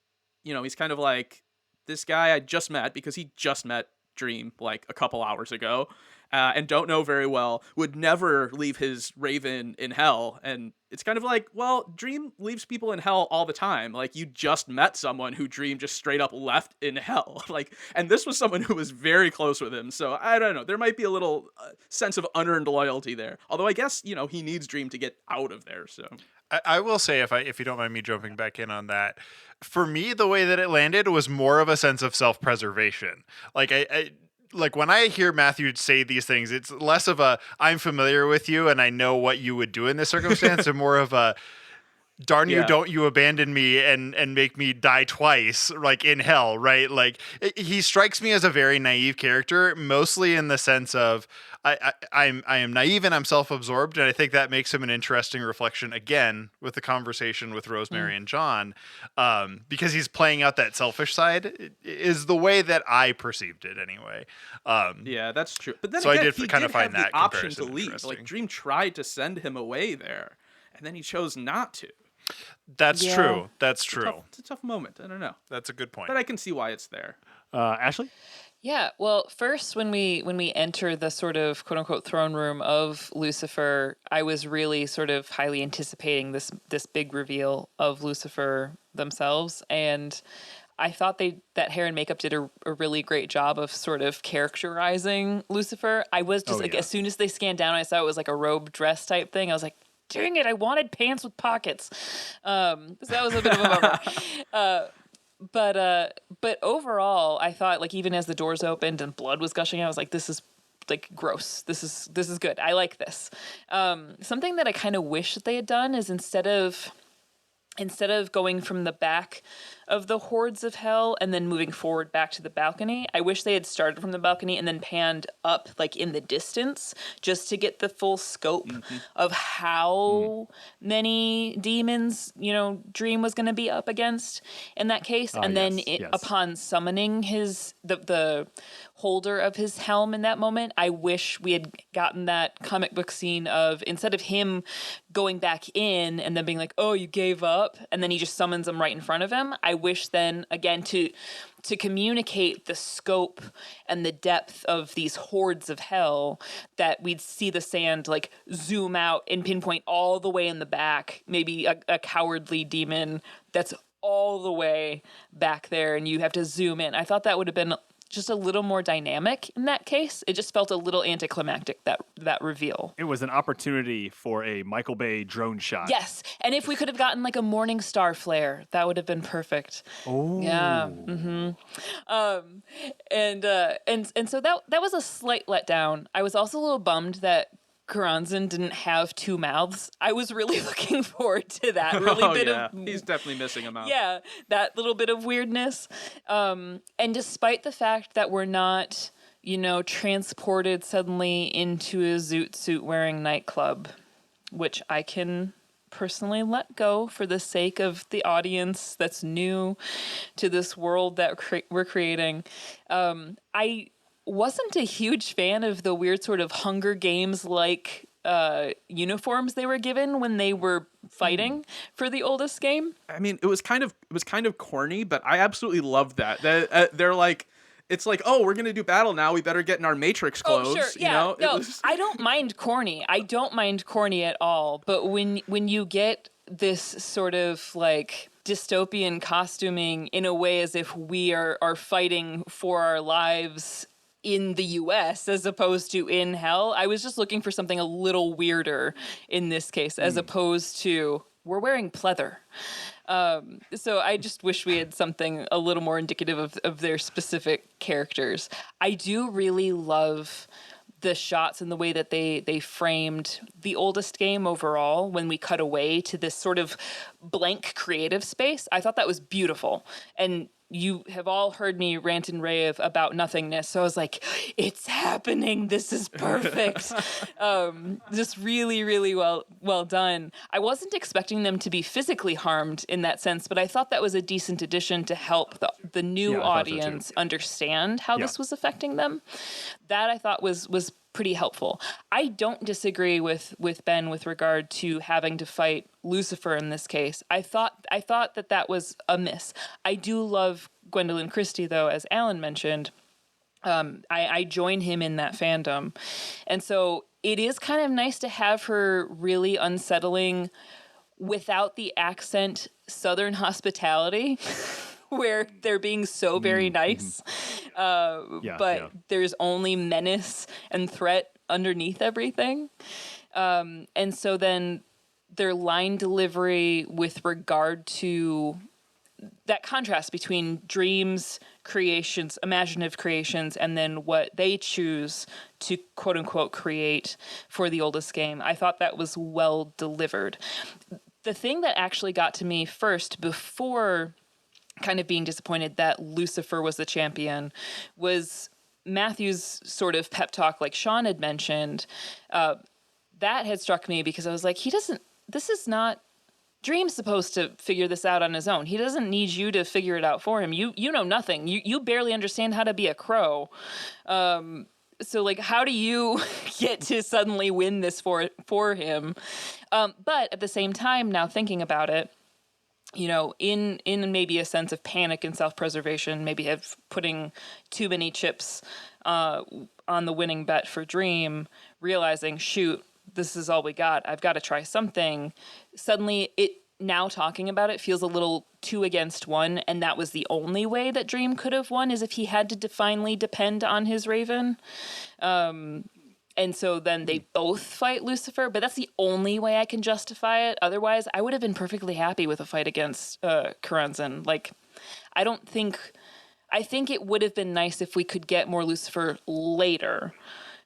he's kind of like, this guy I just met, because he just met Dream like a couple hours ago, and don't know very well, would never leave his Raven in hell. And it's kind of like, well, Dream leaves people in hell all the time. Like, you just met someone who Dream just straight up left in hell. Like, and this was someone who was very close with him. So I don't know. There might be a little sense of unearned loyalty there. Although I guess, he needs Dream to get out of there. So I will say, if you don't mind me jumping back in on that, for me, the way that it landed was more of a sense of self-preservation. Like like when I hear Matthew say these things, it's less of a, I'm familiar with you and I know what you would do in this circumstance, and more of a, darn you, don't you abandon me and make me die twice, like in hell, right? Like he strikes me as a very naive character, mostly in the sense of I am naive and I'm self-absorbed, and I think that makes him an interesting reflection again with the conversation with Rosemary and John, because he's playing out that selfish side is the way that I perceived it anyway. Yeah, that's true. But then so again, I did kind of find that the option to leave. interesting. Like Dream tried to send him away there, and then he chose not to. That's true. That's true. It's a tough moment. I don't know. That's a good point. But I can see why it's there. Ashley? Yeah, well, first when we enter the sort of quote unquote throne room of Lucifer, I was really sort of highly anticipating this big reveal of Lucifer themselves, and I thought that hair and makeup did a really great job of sort of characterizing Lucifer. I was just as soon as they scanned down, I saw it was like a robe dress type thing. I was like, dang it, I wanted pants with pockets. So that was a bit of a bummer. But overall, I thought, like, even as the doors opened and blood was gushing out, I was like, this is like gross. This is good. I like this. Something that I kind of wish that they had done is instead of going from the back of the hordes of hell and then moving forward back to the balcony. I wish they had started from the balcony and then panned up like in the distance just to get the full scope of how many demons, Dream was going to be up against in that case. And then upon summoning the holder of his helm in that moment, I wish we had gotten that comic book scene of, instead of him going back in and then being like, oh, you gave up, and then he just summons them right in front of him. I wish then, again, to communicate the scope and the depth of these hordes of hell, that we'd see the sand like zoom out and pinpoint all the way in the back, maybe a cowardly demon that's all the way back there, and you have to zoom in. I thought that would have been just a little more dynamic in that case. It just felt a little anticlimactic, that reveal. It was an opportunity for a Michael Bay drone shot. Yes, and if we could have gotten like a Morningstar flare, that would have been perfect. Oh, yeah. And so that was a slight letdown. I was also a little bummed that Karanzan didn't have two mouths. I was really looking forward to that. He's definitely missing a mouth. Yeah, that little bit of weirdness. And despite the fact that we're not, transported suddenly into a zoot suit wearing nightclub, which I can personally let go for the sake of the audience that's new to this world that we're creating. I wasn't a huge fan of the weird sort of Hunger Games like uniforms they were given when they were fighting for the oldest game. I mean, it was kind of corny, but I absolutely loved that. They're like, it's like, oh, we're gonna do battle now. We better get in our Matrix clothes. Oh, sure. Yeah. No, I don't mind corny. I don't mind corny at all. But when you get this sort of like dystopian costuming in a way as if we are fighting for our lives in the US as opposed to in hell, I was just looking for something a little weirder in this case, as opposed to we're wearing pleather. So I just wish we had something a little more indicative of their specific characters. I do really love the shots and the way that they framed the oldest game overall when we cut away to this sort of blank creative space. I thought that was beautiful. And you have all heard me rant and rave about nothingness. So I was like, it's happening. This is perfect. Just really, really well done. I wasn't expecting them to be physically harmed in that sense, but I thought that was a decent addition to help the new audience understand how this was affecting them. That I thought was pretty helpful. I don't disagree with Ben with regard to having to fight Lucifer in this case. I thought that was a miss. I do love Gwendoline Christie, though, as Alan mentioned. I join him in that fandom. And so it is kind of nice to have her really unsettling without the accent Southern hospitality. Where they're being so very nice, but there's only menace and threat underneath everything. And so then their line delivery with regard to that contrast between Dream's creations, imaginative creations, and then what they choose to quote unquote create for the oldest game, I thought that was well delivered. The thing that actually got to me first before kind of being disappointed that Lucifer was the champion was Matthew's sort of pep talk, like Sean had mentioned. That had struck me because I was like, this is not, Dream's supposed to figure this out on his own. He doesn't need you to figure it out for him. You know nothing. You barely understand how to be a crow. So like, how do you get to suddenly win this for him? But at the same time, now thinking about it, in maybe a sense of panic and self-preservation, maybe of putting too many chips on the winning bet for Dream, realizing, shoot, this is all we got. I've got to try something. Suddenly, now talking about it feels a little 2 against 1, and that was the only way that Dream could have won, is if he had to finally depend on his Raven. And so then they both fight Lucifer, but that's the only way I can justify it. Otherwise, I would have been perfectly happy with a fight against Karanzan. Like, I think it would have been nice if we could get more Lucifer later.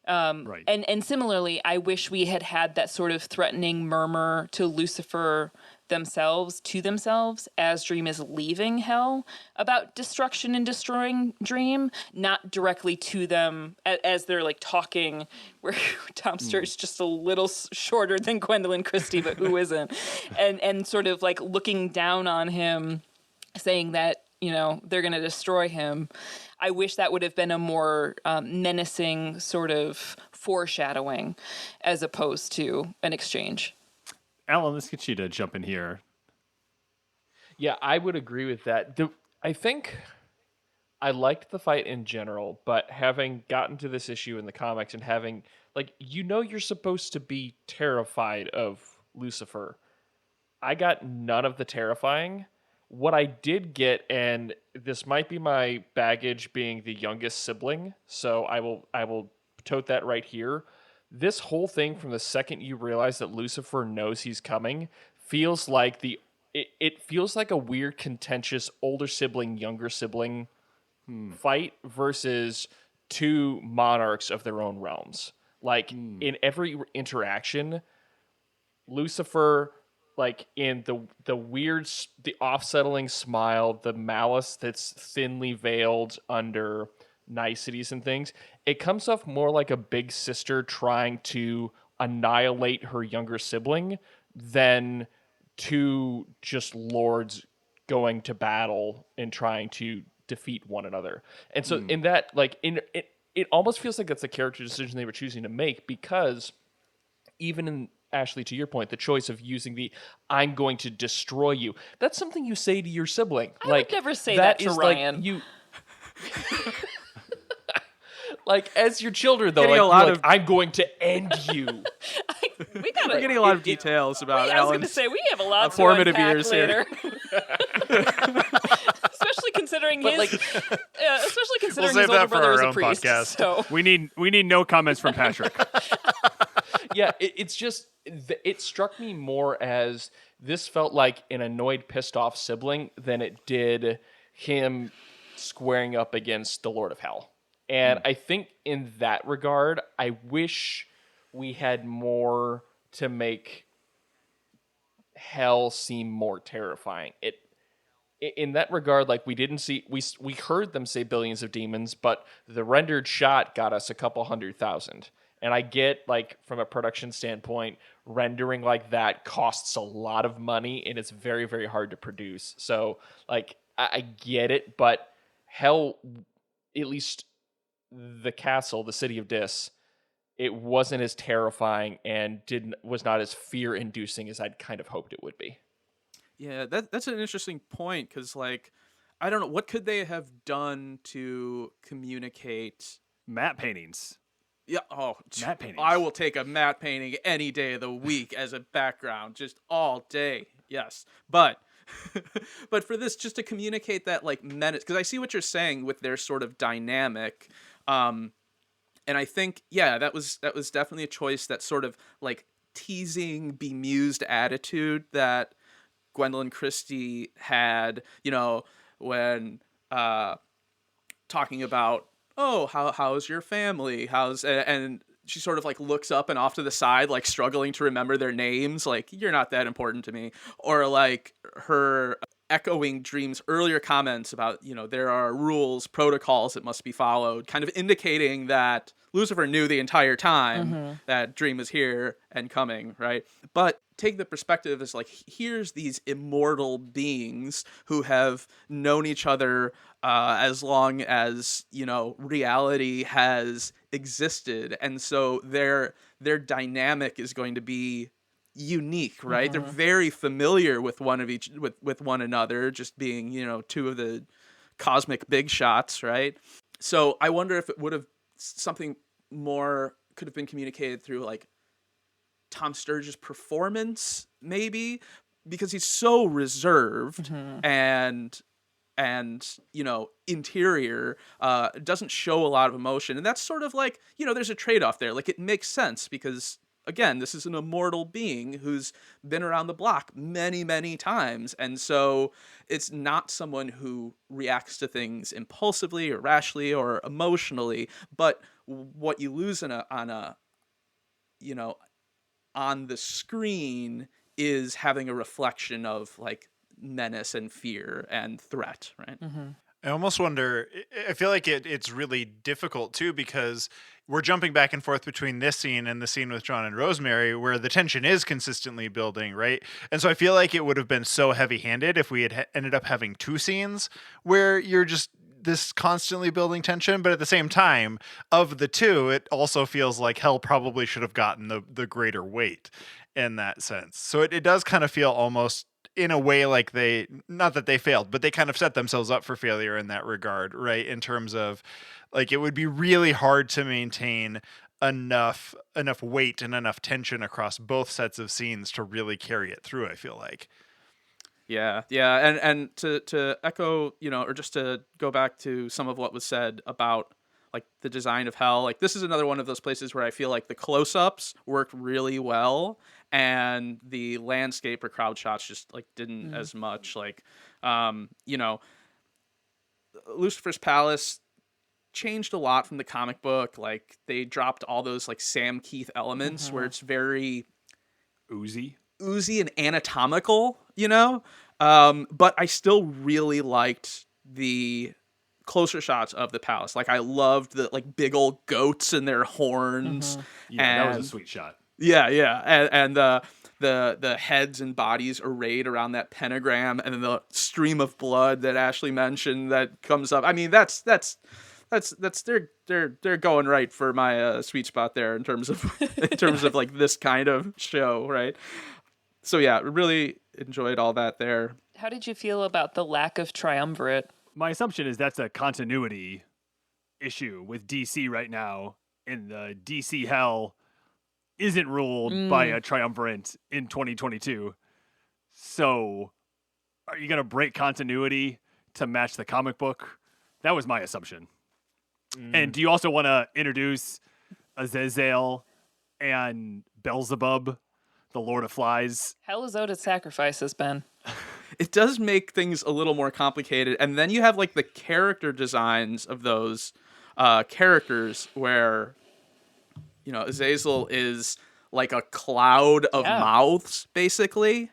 Right. And similarly, I wish we had had that sort of threatening murmur to Lucifer to themselves as Dream is leaving hell about destruction and destroying Dream, not directly to them as they're like talking, where Tom Sturridge's just a little shorter than Gwendoline Christie, but who isn't, and sort of like looking down on him, saying that, you know, they're going to destroy him. I wish that would have been a more menacing sort of foreshadowing as opposed to an exchange. Alan, let's get you to jump in here. Yeah, I would agree with that. I think I liked the fight in general, but having gotten to this issue in the comics and having, like, you know, you're supposed to be terrified of Lucifer. I got none of the terrifying. What I did get, and this might be my baggage being the youngest sibling, so I will tote that right here. This whole thing, from the second you realize that Lucifer knows he's coming, feels like it feels like a weird, contentious older sibling, younger sibling fight versus two monarchs of their own realms. Like, in every interaction, Lucifer, like, in the weird, the off-settling smile, the malice that's thinly veiled under niceties and things, it comes off more like a big sister trying to annihilate her younger sibling than two just lords going to battle and trying to defeat one another. And so in that, like, it almost feels like that's a character decision they were choosing to make, because even in, Ashley, to your point, the choice of using the "I'm going to destroy you," that's something you say to your sibling. I would never say that to Ryan. Like, you like, as your children, though, Getting like, a lot you're of- like, I'm going to end you. We're getting a lot of details about I was going to Alan's say, we have a lot to formative unpack years later. here. Especially considering But, his, like, especially considering save his older that for brother our was a own priest. podcast. So We need no comments from Patrick. Yeah, it's just, it struck me more as this felt like an annoyed, pissed off sibling than it did him squaring up against the Lord of Hell. And I think in that regard, I wish we had more to make Hell seem more terrifying. In that regard, like, we didn't see, we heard them say billions of demons, but the rendered shot got us a couple 100,000. And I get, like, from a production standpoint, rendering like that costs a lot of money, and it's very, very hard to produce. So, like, I get it, but Hell, at least the castle, the city of Dis, it wasn't as terrifying and was not as fear-inducing as I'd kind of hoped it would be. Yeah, that's an interesting point, because, like, I don't know, what could they have done to communicate? Matte paintings. Yeah, Matte paintings. I will take a matte painting any day of the week as a background, just all day. Yes, but but for this, just to communicate that, like, menace, because I see what you're saying with their sort of dynamic, and I think, yeah, that was definitely a choice, that sort of, like, teasing, bemused attitude that Gwendoline Christie had, you know, when talking about, oh, how's your family? And she sort of, like, looks up and off to the side, like, struggling to remember their names, like, you're not that important to me. Or, like, her echoing Dream's earlier comments about, you know, there are rules, protocols that must be followed, kind of indicating that Lucifer knew the entire time that Dream was here and coming, right? But take the perspective as, like, here's these immortal beings who have known each other as long as, you know, reality has existed, and so their dynamic is going to be unique, right? They're very familiar with with one another, just being, you know, two of the cosmic big shots, right? So I wonder if it would have, something more could have been communicated through, like, Tom Sturridge's performance, maybe, because he's so reserved and you know, interior, doesn't show a lot of emotion. And that's sort of like, you know, there's a trade-off there. Like, it makes sense because, again, this is an immortal being who's been around the block many, many times. And so it's not someone who reacts to things impulsively or rashly or emotionally, but what you lose on the screen is having a reflection of like menace and fear and threat, right? I almost wonder, I feel like it's really difficult too, because we're jumping back and forth between this scene and the scene with John and Rosemary where the tension is consistently building, right? And so I feel like it would have been so heavy-handed if we had ended up having two scenes where you're just this constantly building tension, but at the same time, of the two, it also feels like hell probably should have gotten the greater weight in that sense. So it does kind of feel almost in a way like not that they failed, but they kind of set themselves up for failure in that regard, right? In terms of like, it would be really hard to maintain enough weight and enough tension across both sets of scenes to really carry it through, I feel like. Yeah. And to echo, or just to go back to some of what was said about like the design of hell, like this is another one of those places where I feel like the close-ups worked really well and the landscape or crowd shots just like didn't as much. Like, Lucifer's Palace changed a lot from the comic book. Like they dropped all those like Sam Keith elements where it's very oozy and anatomical, but I still really liked the closer shots of the palace. Like I loved the like big old goats and their horns. Yeah, that was a sweet shot. Yeah, and the heads and bodies arrayed around that pentagram, and then the stream of blood that Ashley mentioned that comes up. I mean, that's they're going right for my sweet spot there in terms of like this kind of show, right? So yeah, really enjoyed all that there. How did you feel about the lack of triumvirate? My assumption is that's a continuity issue with DC right now, and the DC hell isn't ruled by a triumvirate in 2022. So are you going to break continuity to match the comic book? That was my assumption. And do you also want to introduce Azazel and Beelzebub, the Lord of Flies? Hell is owed its sacrifices, Ben. It does make things a little more complicated. And then you have like the character designs of those characters where, Azazel is like a cloud of mouths, basically.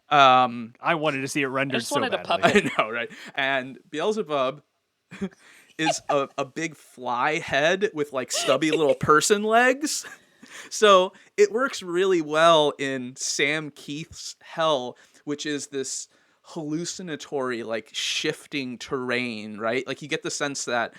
I wanted to see it rendered so badly. I know, right? And Beelzebub is a big fly head with like stubby little person legs. So it works really well in Sam Keith's hell, which is this hallucinatory, like shifting terrain, right? Like you get the sense that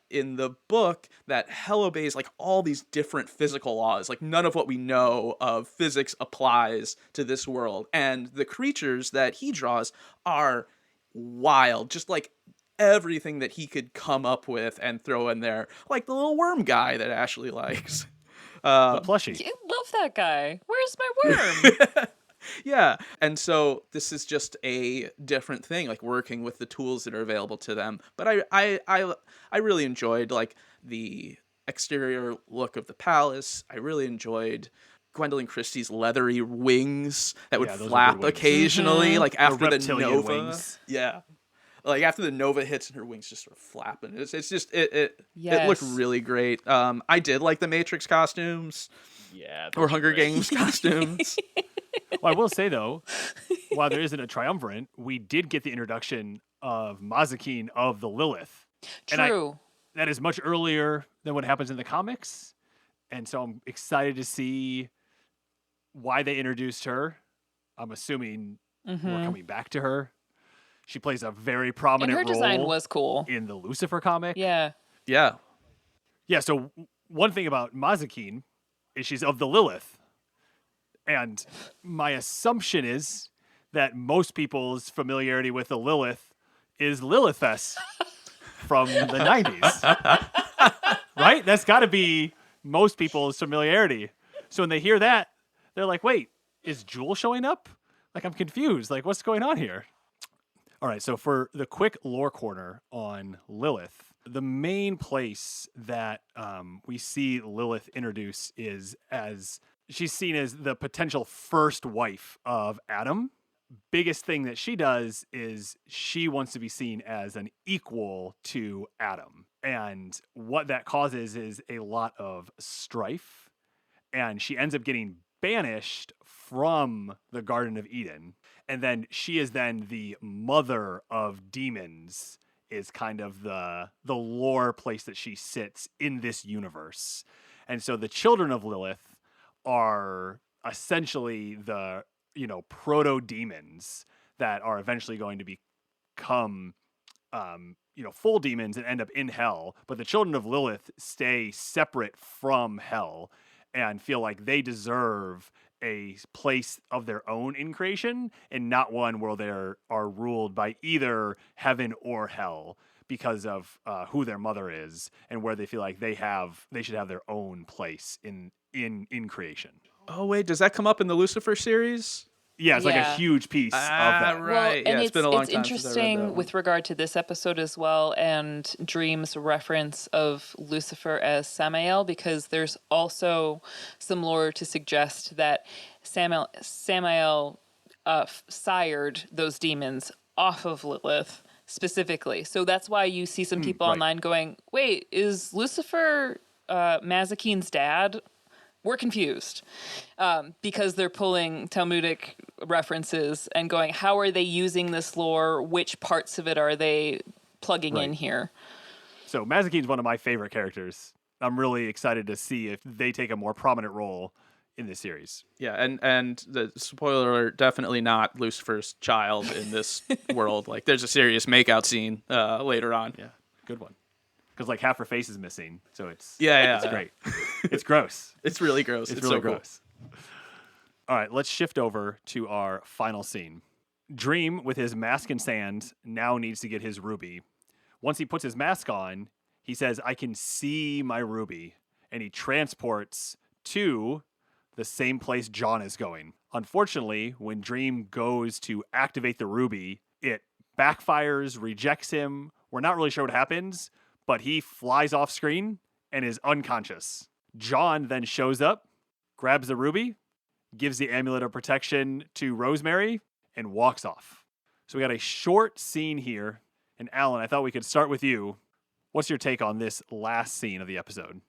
in the book that hell obeys like all these different physical laws. Like none of what we know of physics applies to this world. And the creatures that he draws are wild, just like everything that he could come up with and throw in there, like the little worm guy that Ashley likes. The plushie. I love that guy. Where's my worm? Yeah. And so this is just a different thing, like working with the tools that are available to them. But I really enjoyed like the exterior look of the palace. I really enjoyed Gwendoline Christie's leathery wings that would flap occasionally, like after the Nova. Wings. Yeah. Like after the Nova hits and her wings just sort of flapping. It's just it looked really great. I did like the Matrix costumes. Yeah. Or Hunger Games costumes. Well, I will say though, while there isn't a triumvirate, we did get the introduction of Mazikeen of the Lilith. True. And that is much earlier than what happens in the comics. And so I'm excited to see why they introduced her. I'm assuming we're coming back to her. She plays a very prominent and her role. design was cool in the Lucifer comic. Yeah. Yeah. Yeah, so one thing about Mazikeen is she's of the Lilith. And my assumption is that most people's familiarity with the Lilith is Lilithfest from the 90s. Right? That's got to be most people's familiarity. So when they hear that, they're like, wait, is Jewel showing up? Like, I'm confused. Like, what's going on here? All right, so for the quick lore corner on Lilith, the main place that we see Lilith introduced is as she's seen as the potential first wife of Adam. Biggest thing that she does is she wants to be seen as an equal to Adam. And what that causes is a lot of strife. And she ends up getting banished from the Garden of Eden. And then she is then the mother of demons, is kind of the lore place that she sits in this universe. And so the children of Lilith are essentially the, proto-demons that are eventually going to become full demons and end up in hell, but the children of Lilith stay separate from hell and feel like they deserve a place of their own in creation and not one where they are ruled by either heaven or hell because of who their mother is and where they feel like they should have their own place in creation. Oh, wait, does that come up in the Lucifer series? Yeah, it's like a huge piece of that. Right. Well, and it's been a long it's time since I read that interesting one. with regard to this episode as well, and Dream's reference of Lucifer as Samael, because there's also some lore to suggest that Samael sired those demons off of Lilith specifically. So that's why you see some people online going, wait, is Lucifer Mazikeen's dad? We're confused because they're pulling Talmudic references and going, how are they using this lore? Which parts of it are they plugging in here? So Mazikeen's one of my favorite characters. I'm really excited to see if they take a more prominent role in this series. Yeah, and the spoiler alert, definitely not Lucifer's child in this world. Like, there's a serious makeout scene later on. Yeah, good one. Because like half her face is missing, so it's great. It's gross. It's really gross. It's so really cool. gross. All right, let's shift over to our final scene. Dream, with his mask and sand, now needs to get his ruby. Once he puts his mask on, he says, I can see my ruby. And he transports to the same place John is going. Unfortunately, when Dream goes to activate the ruby, it backfires, rejects him. We're not really sure what happens, but he flies off screen and is unconscious. John then shows up, grabs the ruby, gives the amulet of protection to Rosemary, and walks off. So we got a short scene here. And Alan, I thought we could start with you. What's your take on this last scene of the episode?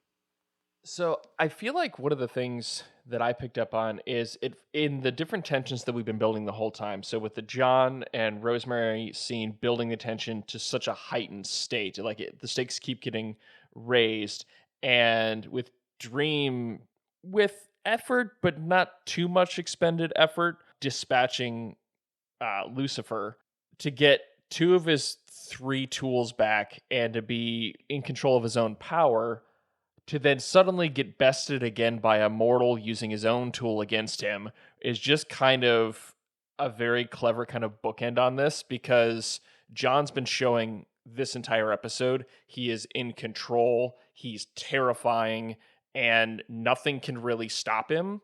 So I feel like one of the things that I picked up on is it in the different tensions that we've been building the whole time. So with the John and Rosemary scene, building the tension to such a heightened state, the stakes keep getting raised, and with Dream, with effort but not too much expended effort, dispatching Lucifer to get two of his three tools back and to be in control of his own power, to then suddenly get bested again by a mortal using his own tool against him is just kind of a very clever kind of bookend on this, because John's been showing this entire episode he is in control, he's terrifying, and nothing can really stop him.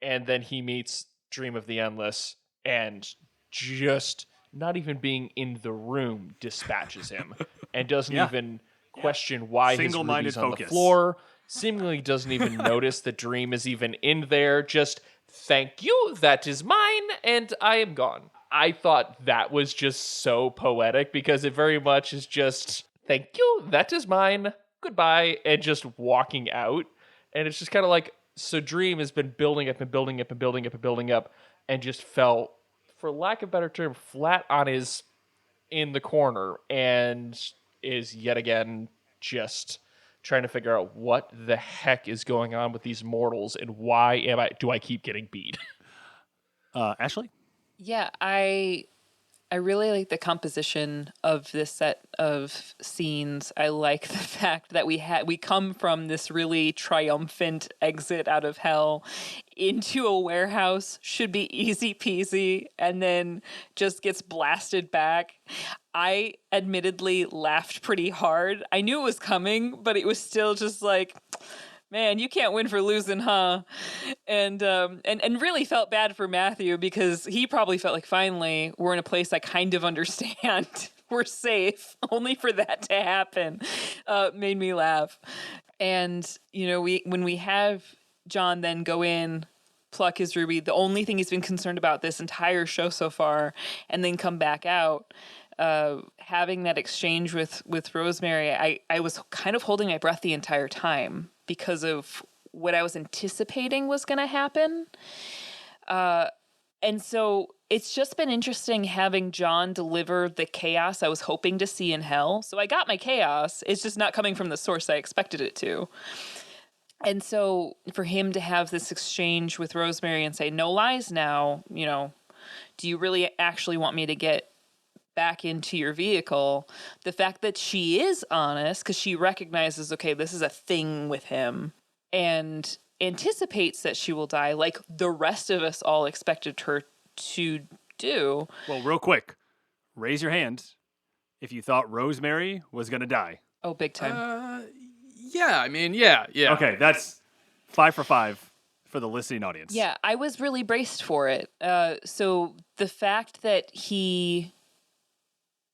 And then he meets Dream of the Endless and just not even being in the room dispatches him and doesn't even question why his ruby's on the floor, seemingly doesn't even notice that Dream is even in there, just, thank you, that is mine, and I am gone. I thought that was just so poetic, because it very much is just, thank you, that is mine, goodbye, and just walking out. And it's just kind of like, so Dream has been building up and building up and building up and building up, and just fell, for lack of a better term, flat on his, in the corner, and is yet again just trying to figure out what the heck is going on with these mortals and why do I keep getting beat? Ashley? Yeah, I really like the composition of this set of scenes. I like the fact that we come from this really triumphant exit out of hell into a warehouse, should be easy peasy, and then just gets blasted back. I admittedly laughed pretty hard. I knew it was coming, but it was still just like, man, you can't win for losing, huh? And really felt bad for Matthew, because he probably felt like, finally, we're in a place I kind of understand. We're safe. Only for that to happen made me laugh. And, when we have John then go in, pluck his ruby, the only thing he's been concerned about this entire show so far, and then come back out, having that exchange with Rosemary, I was kind of holding my breath the entire time because of what I was anticipating was going to happen. And so it's just been interesting having John deliver the chaos I was hoping to see in hell. So I got my chaos. It's just not coming from the source I expected it to. And so for him to have this exchange with Rosemary and say, no lies now, do you really actually want me to get back into your vehicle? The fact that she is honest, because she recognizes, okay, this is a thing with him, and anticipates that she will die like the rest of us all expected her to do. Well, real quick, raise your hand if you thought Rosemary was going to die. Oh, big time. Yeah, I mean, yeah. Okay, that's 5 for 5 for the listening audience. Yeah, I was really braced for it. So the fact that he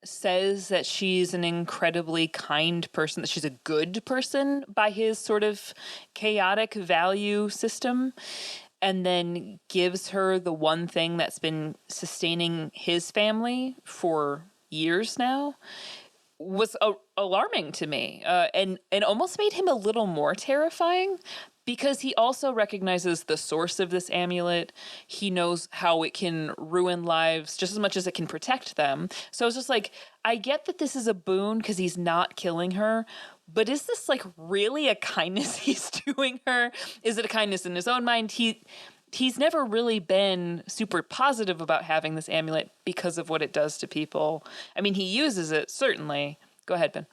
says that she's an incredibly kind person, that she's a good person by his sort of chaotic value system, and then gives her the one thing that's been sustaining his family for years now, was alarming to me, and almost made him a little more terrifying, because he also recognizes the source of this amulet. He knows how it can ruin lives just as much as it can protect them. So it's just like, I get that this is a boon because he's not killing her, but is this like really a kindness he's doing her? Is it a kindness in his own mind? He's never really been super positive about having this amulet because of what it does to people. I mean, he uses it, certainly. Go ahead, Ben.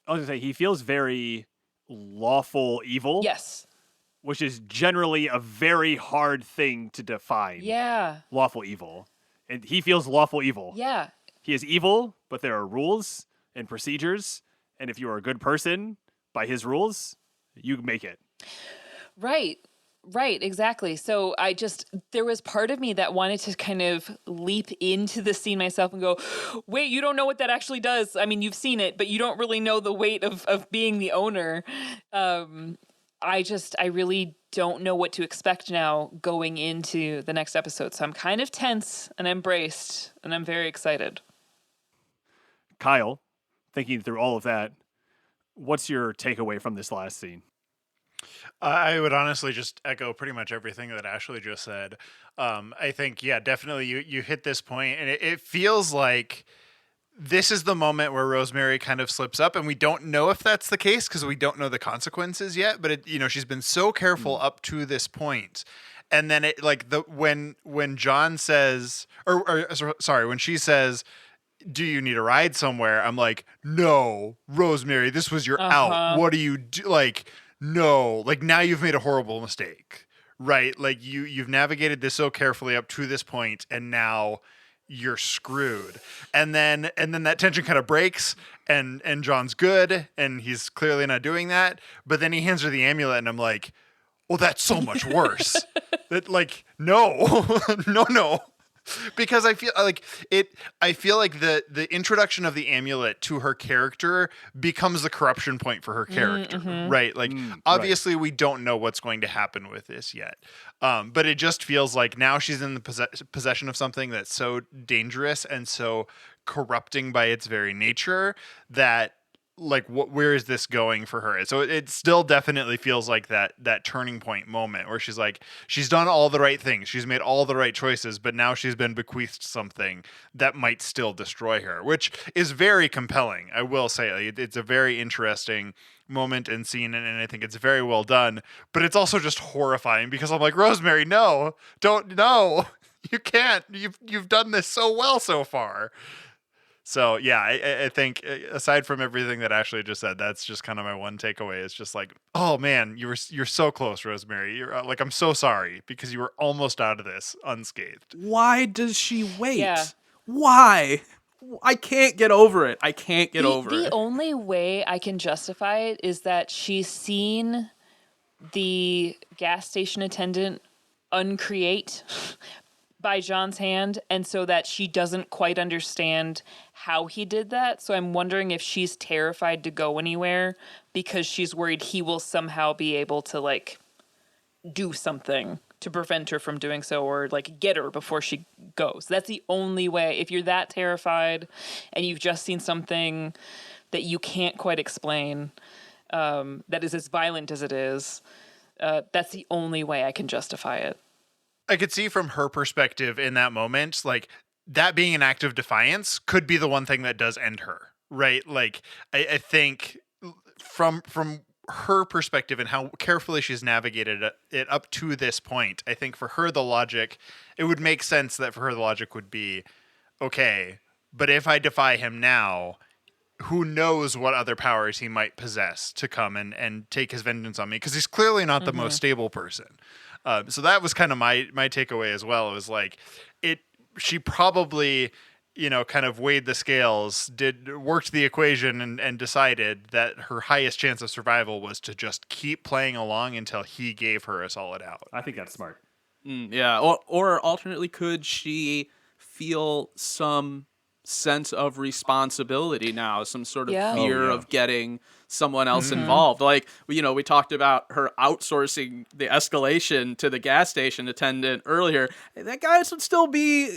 I was going to say, he feels very lawful evil. Yes. Which is generally a very hard thing to define. Yeah. Lawful evil. And he feels lawful evil. Yeah. He is evil, but there are rules and procedures. And if you are a good person, by his rules, you make it. Right, exactly. So there was part of me that wanted to kind of leap into the scene myself and go, wait, you don't know what that actually does. I mean, you've seen it, but you don't really know the weight of being the owner. I really don't know what to expect now going into the next episode. So I'm kind of tense and I'm braced and I'm very excited. Kyle, thinking through all of that, what's your takeaway from this last scene? I would honestly just echo pretty much everything that Ashley just said. I think, yeah, definitely you hit this point, and it feels like this is the moment where Rosemary kind of slips up, and we don't know if that's the case because we don't know the consequences yet. But she's been so careful up to this point, and then when John says, when she says, "Do you need a ride somewhere?" I'm like, "No, Rosemary, this was your out. What do you do?" Like, no, like now you've made a horrible mistake, right? Like you've navigated this so carefully up to this point, and now you're screwed. And then that tension kind of breaks, and John's good, and he's clearly not doing that. But then he hands her the amulet, and I'm like, well, that's so much worse. That no, no. Because I feel like the introduction of the amulet to her character becomes the corruption point for her character, right? Like, obviously we don't know what's going to happen with this yet. But it just feels like now she's in the possession of something that's so dangerous and so corrupting by its very nature that, like, where is this going for her? So it still definitely feels like that turning point moment where she's like, she's done all the right things, she's made all the right choices, but now she's been bequeathed something that might still destroy her, which is very compelling. I will say it's a very interesting moment and scene, and I think it's very well done. But it's also just horrifying because I'm like, Rosemary, no, you can't. You've done this so well so far. So, yeah, I think aside from everything that Ashley just said, that's just kind of my one takeaway. It's just like, oh, man, you're so close, Rosemary. You're like, I'm so sorry because you were almost out of this unscathed. Why does she wait? Yeah. Why? I can't get over it. The only way I can justify it is that she's seen the gas station attendant uncreate by John's hand, and so that she doesn't quite understand how he did that. So I'm wondering if she's terrified to go anywhere because she's worried he will somehow be able to, like, do something to prevent her from doing so, or like get her before she goes. That's the only way. If you're that terrified and you've just seen something that you can't quite explain, that is as violent as it is, that's the only way I can justify it. I could see from her perspective in that moment, like that being an act of defiance could be the one thing that does end her, right? Like I think from her perspective and how carefully she's navigated it up to this point, I think for her it would make sense that for her the logic would be, okay, but if I defy him now, who knows what other powers he might possess to come and take his vengeance on me, because he's clearly not the most stable person. So that was kind of my takeaway as well. It was like she probably, kind of weighed the scales, worked the equation and decided that her highest chance of survival was to just keep playing along until he gave her a solid out. I think that's smart. Yeah. Or alternately, could she feel some sense of responsibility now, some sort of fear of getting someone else involved? Like, we talked about her outsourcing the escalation to the gas station attendant earlier. That guy would still be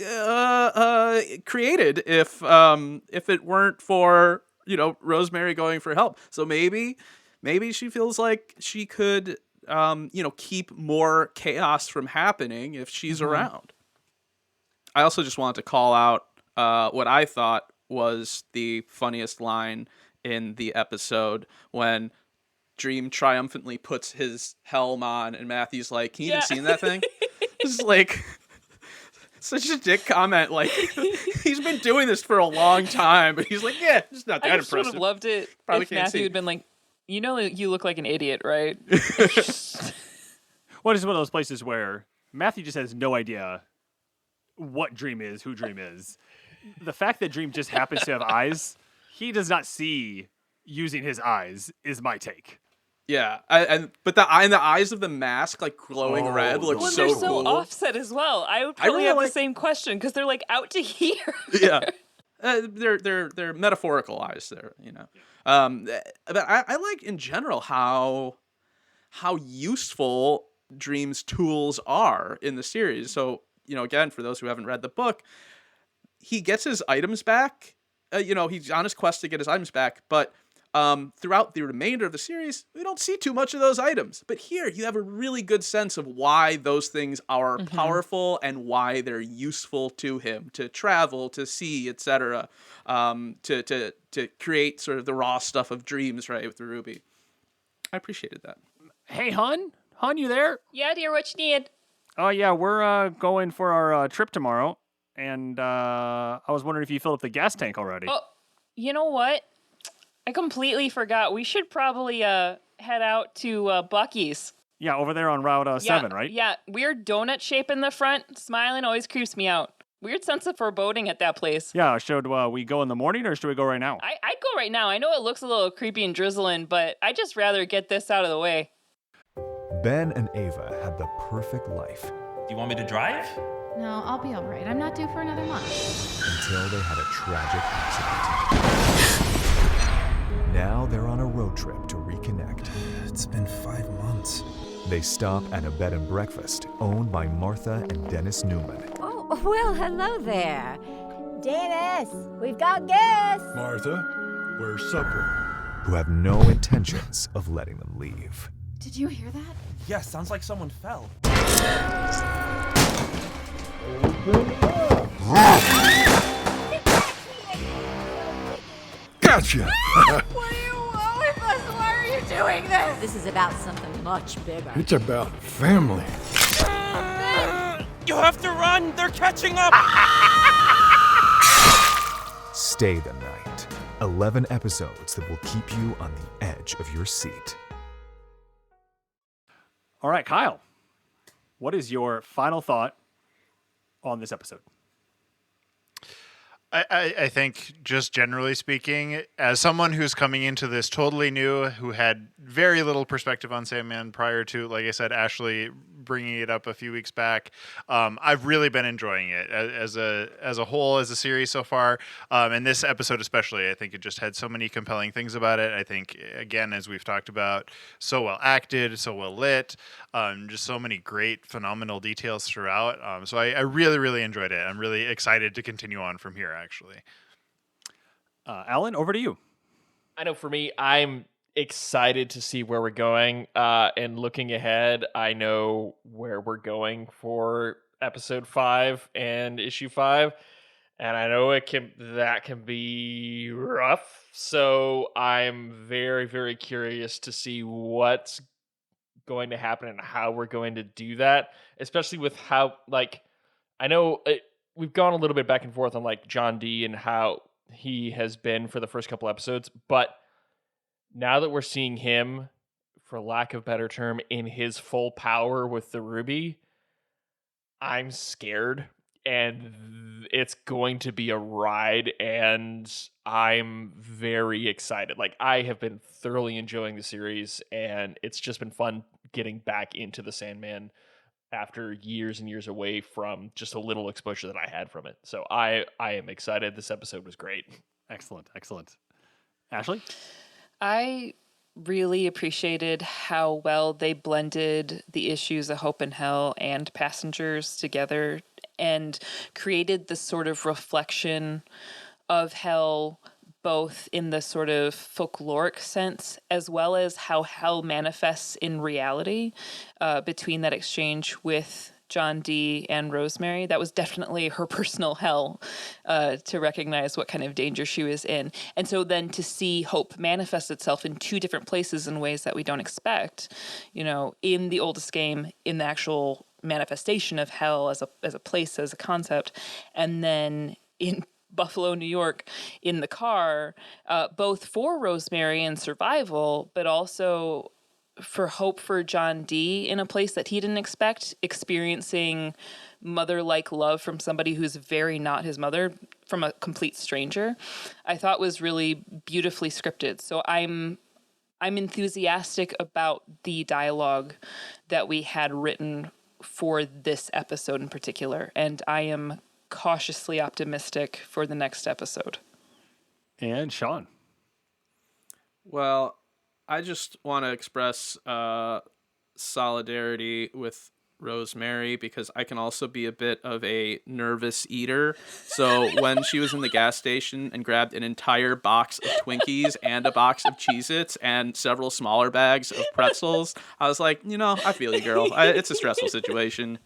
created if it weren't for Rosemary going for help. So maybe she feels like she could keep more chaos from happening if she's around. I also just wanted to call out what I thought was the funniest line in the episode when Dream triumphantly puts his helm on and Matthew's like, "Can you even seen that thing?" It's like such a dick comment. Like, he's been doing this for a long time, but he's like, "Yeah, it's not that impressive." I would have loved it if Matthew had been like, you look like an idiot, right? What is one of those places where Matthew just has no idea what Dream is, who Dream is. The fact that Dream just happens to have eyes, he does not see using his eyes, is my take. Yeah, but the eyes of the mask, like glowing red, look so they're cool. so offset as well. I would probably have the same question because they're like out to here. Yeah, they're metaphorical eyes there, But I like in general how useful Dream's tools are in the series. So again, for those who haven't read the book, he gets his items back. He's on his quest to get his items back, but throughout the remainder of the series, we don't see too much of those items. But here, you have a really good sense of why those things are powerful and why they're useful to him to travel, to see, etc. To create sort of the raw stuff of Dreams, right, with the ruby. I appreciated that. Hey, Hun, you there? Yeah, dear, what you need? Oh yeah, we're going for our trip tomorrow. And I was wondering if you filled up the gas tank already. Oh, you know what? I completely forgot. We should probably head out to Buc-ee's. Yeah, over there on Route 7, right? Yeah, weird donut shape in the front. Smiling always creeps me out. Weird sense of foreboding at that place. Yeah, should we go in the morning or should we go right now? I'd go right now. I know it looks a little creepy and drizzling, but I'd just rather get this out of the way. Ben and Ava had the perfect life. Do you want me to drive? No, I'll be all right. I'm not due for another month. Until they had a tragic accident. Now they're on a road trip to reconnect. It's been 5 months. They stop at a bed and breakfast owned by Martha and Dennis Newman. Oh, well, hello there. Dennis, we've got guests. Martha, where's supper? Who have no intentions of letting them leave. Did you hear that? Yeah, sounds like someone fell. Gotcha! What do you want with us? Why are you doing this? This is about something much bigger. It's about family. You have to run! They're catching up! Stay the night. 11 episodes that will keep you on the edge of your seat. All right, Kyle, what is your final thought on this episode? I think, just generally speaking, as someone who's coming into this totally new, who had very little perspective on Sandman prior to, like I said, Ashley bringing it up a few weeks back, I've really been enjoying it as a whole, as a series so far. And this episode especially, I think it just had so many compelling things about it. I think, again, as we've talked about, so well acted, so well lit, just so many great, phenomenal details throughout. So I really, really enjoyed it. I'm really excited to continue on from here, actually. Alan, over to you. I know for me, I'm excited to see where we're going. And looking ahead, I know where we're going for episode 5 and issue 5. And I know that can be rough. So I'm very, very curious to see what's going to happen and how we're going to do that, especially with how, like, I know we've gone a little bit back and forth on like John D and how he has been for the first couple episodes, but now that we're seeing him, for lack of a better term, in his full power with the Ruby, I'm scared, and it's going to be a ride, and I'm very excited. Like, I have been thoroughly enjoying the series, and it's just been fun getting back into the Sandman after years and years away from just a little exposure that I had from it. So I am excited. This episode was great. Excellent. Ashley? I really appreciated how well they blended the issues of Hope and Hell and Passengers together and created this sort of reflection of hell, both in the sort of folkloric sense as well as how hell manifests in reality, between that exchange with John D. and Rosemary. That was definitely her personal hell, to recognize what kind of danger she was in. And so then to see hope manifest itself in two different places in ways that we don't expect, in the oldest game, in the actual manifestation of hell as a place, as a concept, and then in Buffalo, New York, in the car, both for Rosemary and survival, but also for hope for John D. in a place that he didn't expect, experiencing mother-like love from somebody who's very not his mother, from a complete stranger, I thought was really beautifully scripted. So I'm enthusiastic about the dialogue that we had written for this episode in particular, and I am cautiously optimistic for the next episode. And Sean? Well, I just want to express solidarity with Rosemary, because I can also be a bit of a nervous eater. So when she was in the gas station and grabbed an entire box of Twinkies and a box of Cheez-Its and several smaller bags of pretzels, I was like, I feel you, girl. It's a stressful situation.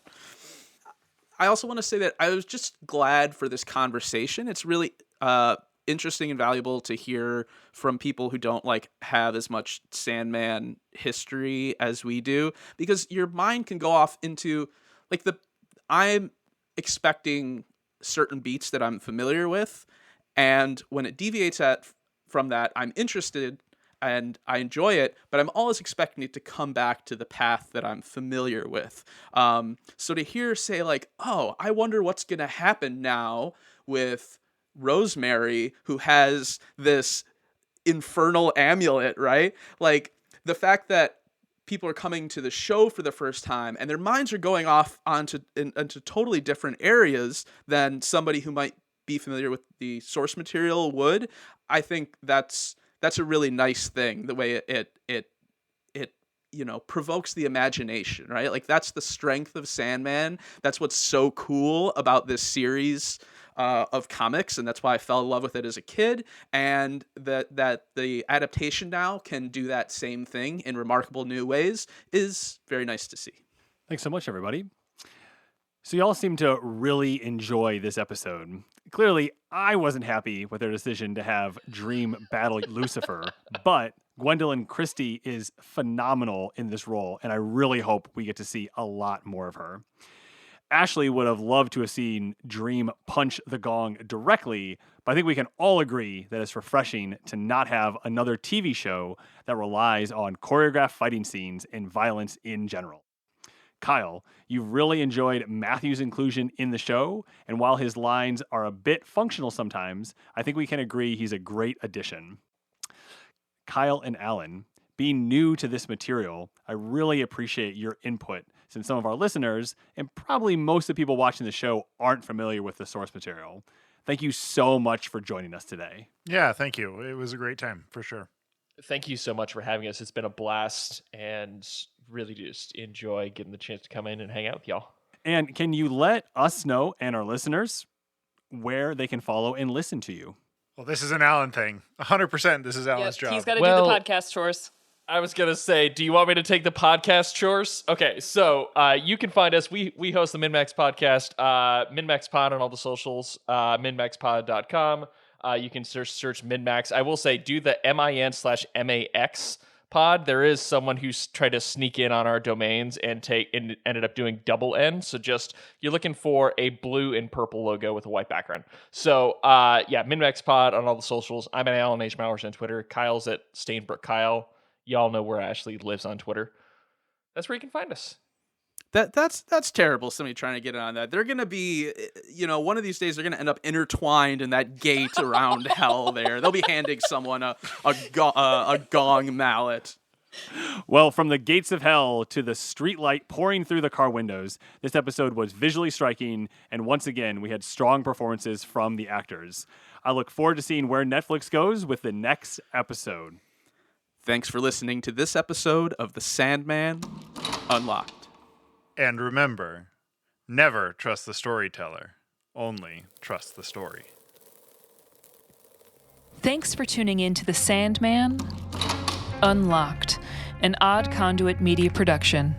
I also want to say that I was just glad for this conversation. It's really interesting and valuable to hear from people who don't have as much Sandman history as we do, because your mind can go off into I'm expecting certain beats that I'm familiar with, and when it deviates from that, I'm interested and I enjoy it, but I'm always expecting it to come back to the path that I'm familiar with. So to hear say I wonder what's going to happen now with Rosemary, who has this infernal amulet, right? The fact that people are coming to the show for the first time and their minds are going off into totally different areas than somebody who might be familiar with the source material would. I think that's a really nice thing, the way it provokes the imagination, right? That's the strength of Sandman. That's what's so cool about this series of comics, and that's why I fell in love with it as a kid, and that the adaptation now can do that same thing in remarkable new ways is very nice to see. Thanks so much, everybody. So y'all seem to really enjoy this episode. Clearly, I wasn't happy with their decision to have Dream battle Lucifer, but Gwendoline Christie is phenomenal in this role, and I really hope we get to see a lot more of her. Ashley would have loved to have seen Dream punch the gong directly, but I think we can all agree that it's refreshing to not have another TV show that relies on choreographed fighting scenes and violence in general. Kyle, you've really enjoyed Matthew's inclusion in the show, and while his lines are a bit functional sometimes, I think we can agree he's a great addition. Kyle and Alan, being new to this material, I really appreciate your input since some of our listeners, and probably most of the people watching the show, aren't familiar with the source material. Thank you so much for joining us today. Yeah, thank you. It was a great time, for sure. Thank you so much for having us. It's been a blast, and really just enjoy getting the chance to come in and hang out with y'all. And can you let us know and our listeners where they can follow and listen to you? Well, this is an Alan thing. 100% this is Alan's job. He's got to do the podcast chores. I was going to say, do you want me to take the podcast chores? Okay, so you can find us. We host the MinMax podcast, MinMax Pod on all the socials, minmaxpod.com. You can search MinMax. I will say, do the MIN/MAX pod. There is someone who's tried to sneak in on our domains and ended up doing double N. So just, you're looking for a blue and purple logo with a white background. So yeah, MinMax Pod on all the socials. I'm at Alan H. Mowers on Twitter. Kyle's at Stainbrook Kyle. Y'all know where Ashley lives on Twitter. That's where you can find us. That's terrible. Somebody trying to get in on that. They're gonna be, one of these days they're gonna end up intertwined in that gate around hell. There, they'll be handing someone a gong mallet. Well, from the gates of hell to the street light pouring through the car windows, this episode was visually striking, and once again, we had strong performances from the actors. I look forward to seeing where Netflix goes with the next episode. Thanks for listening to this episode of The Sandman Unlocked. And remember, never trust the storyteller, only trust the story. Thanks for tuning in to The Sandman Unlocked, an Odd Conduit Media production.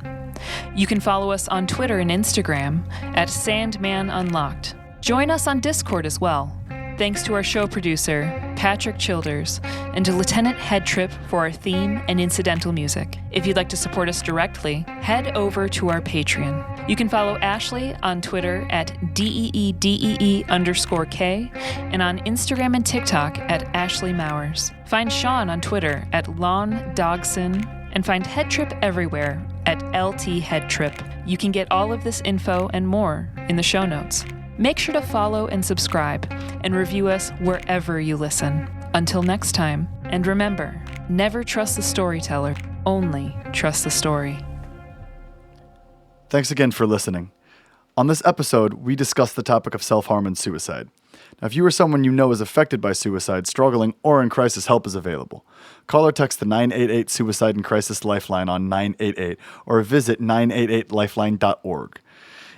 You can follow us on Twitter and Instagram at Sandman Unlocked. Join us on Discord as well. Thanks to our show producer, Patrick Childers, and to Lieutenant Headtrip for our theme and incidental music. If you'd like to support us directly, head over to our Patreon. You can follow Ashley on Twitter at DEEDEE_K and on Instagram and TikTok at Ashley Mowers. Find Sean on Twitter at Lon Dogson and find Headtrip everywhere at LT Headtrip. You can get all of this info and more in the show notes. Make sure to follow and subscribe and review us wherever you listen. Until next time, and remember, never trust the storyteller, only trust the story. Thanks again for listening. On this episode, we discussed the topic of self-harm and suicide. Now, if you or someone you know is affected by suicide, struggling, or in crisis, help is available. Call or text the 988 Suicide and Crisis Lifeline on 988 or visit 988lifeline.org.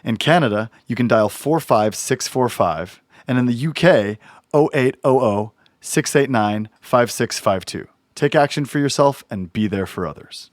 In Canada, you can dial 45645, and in the UK, 0800 689 5652. Take action for yourself and be there for others.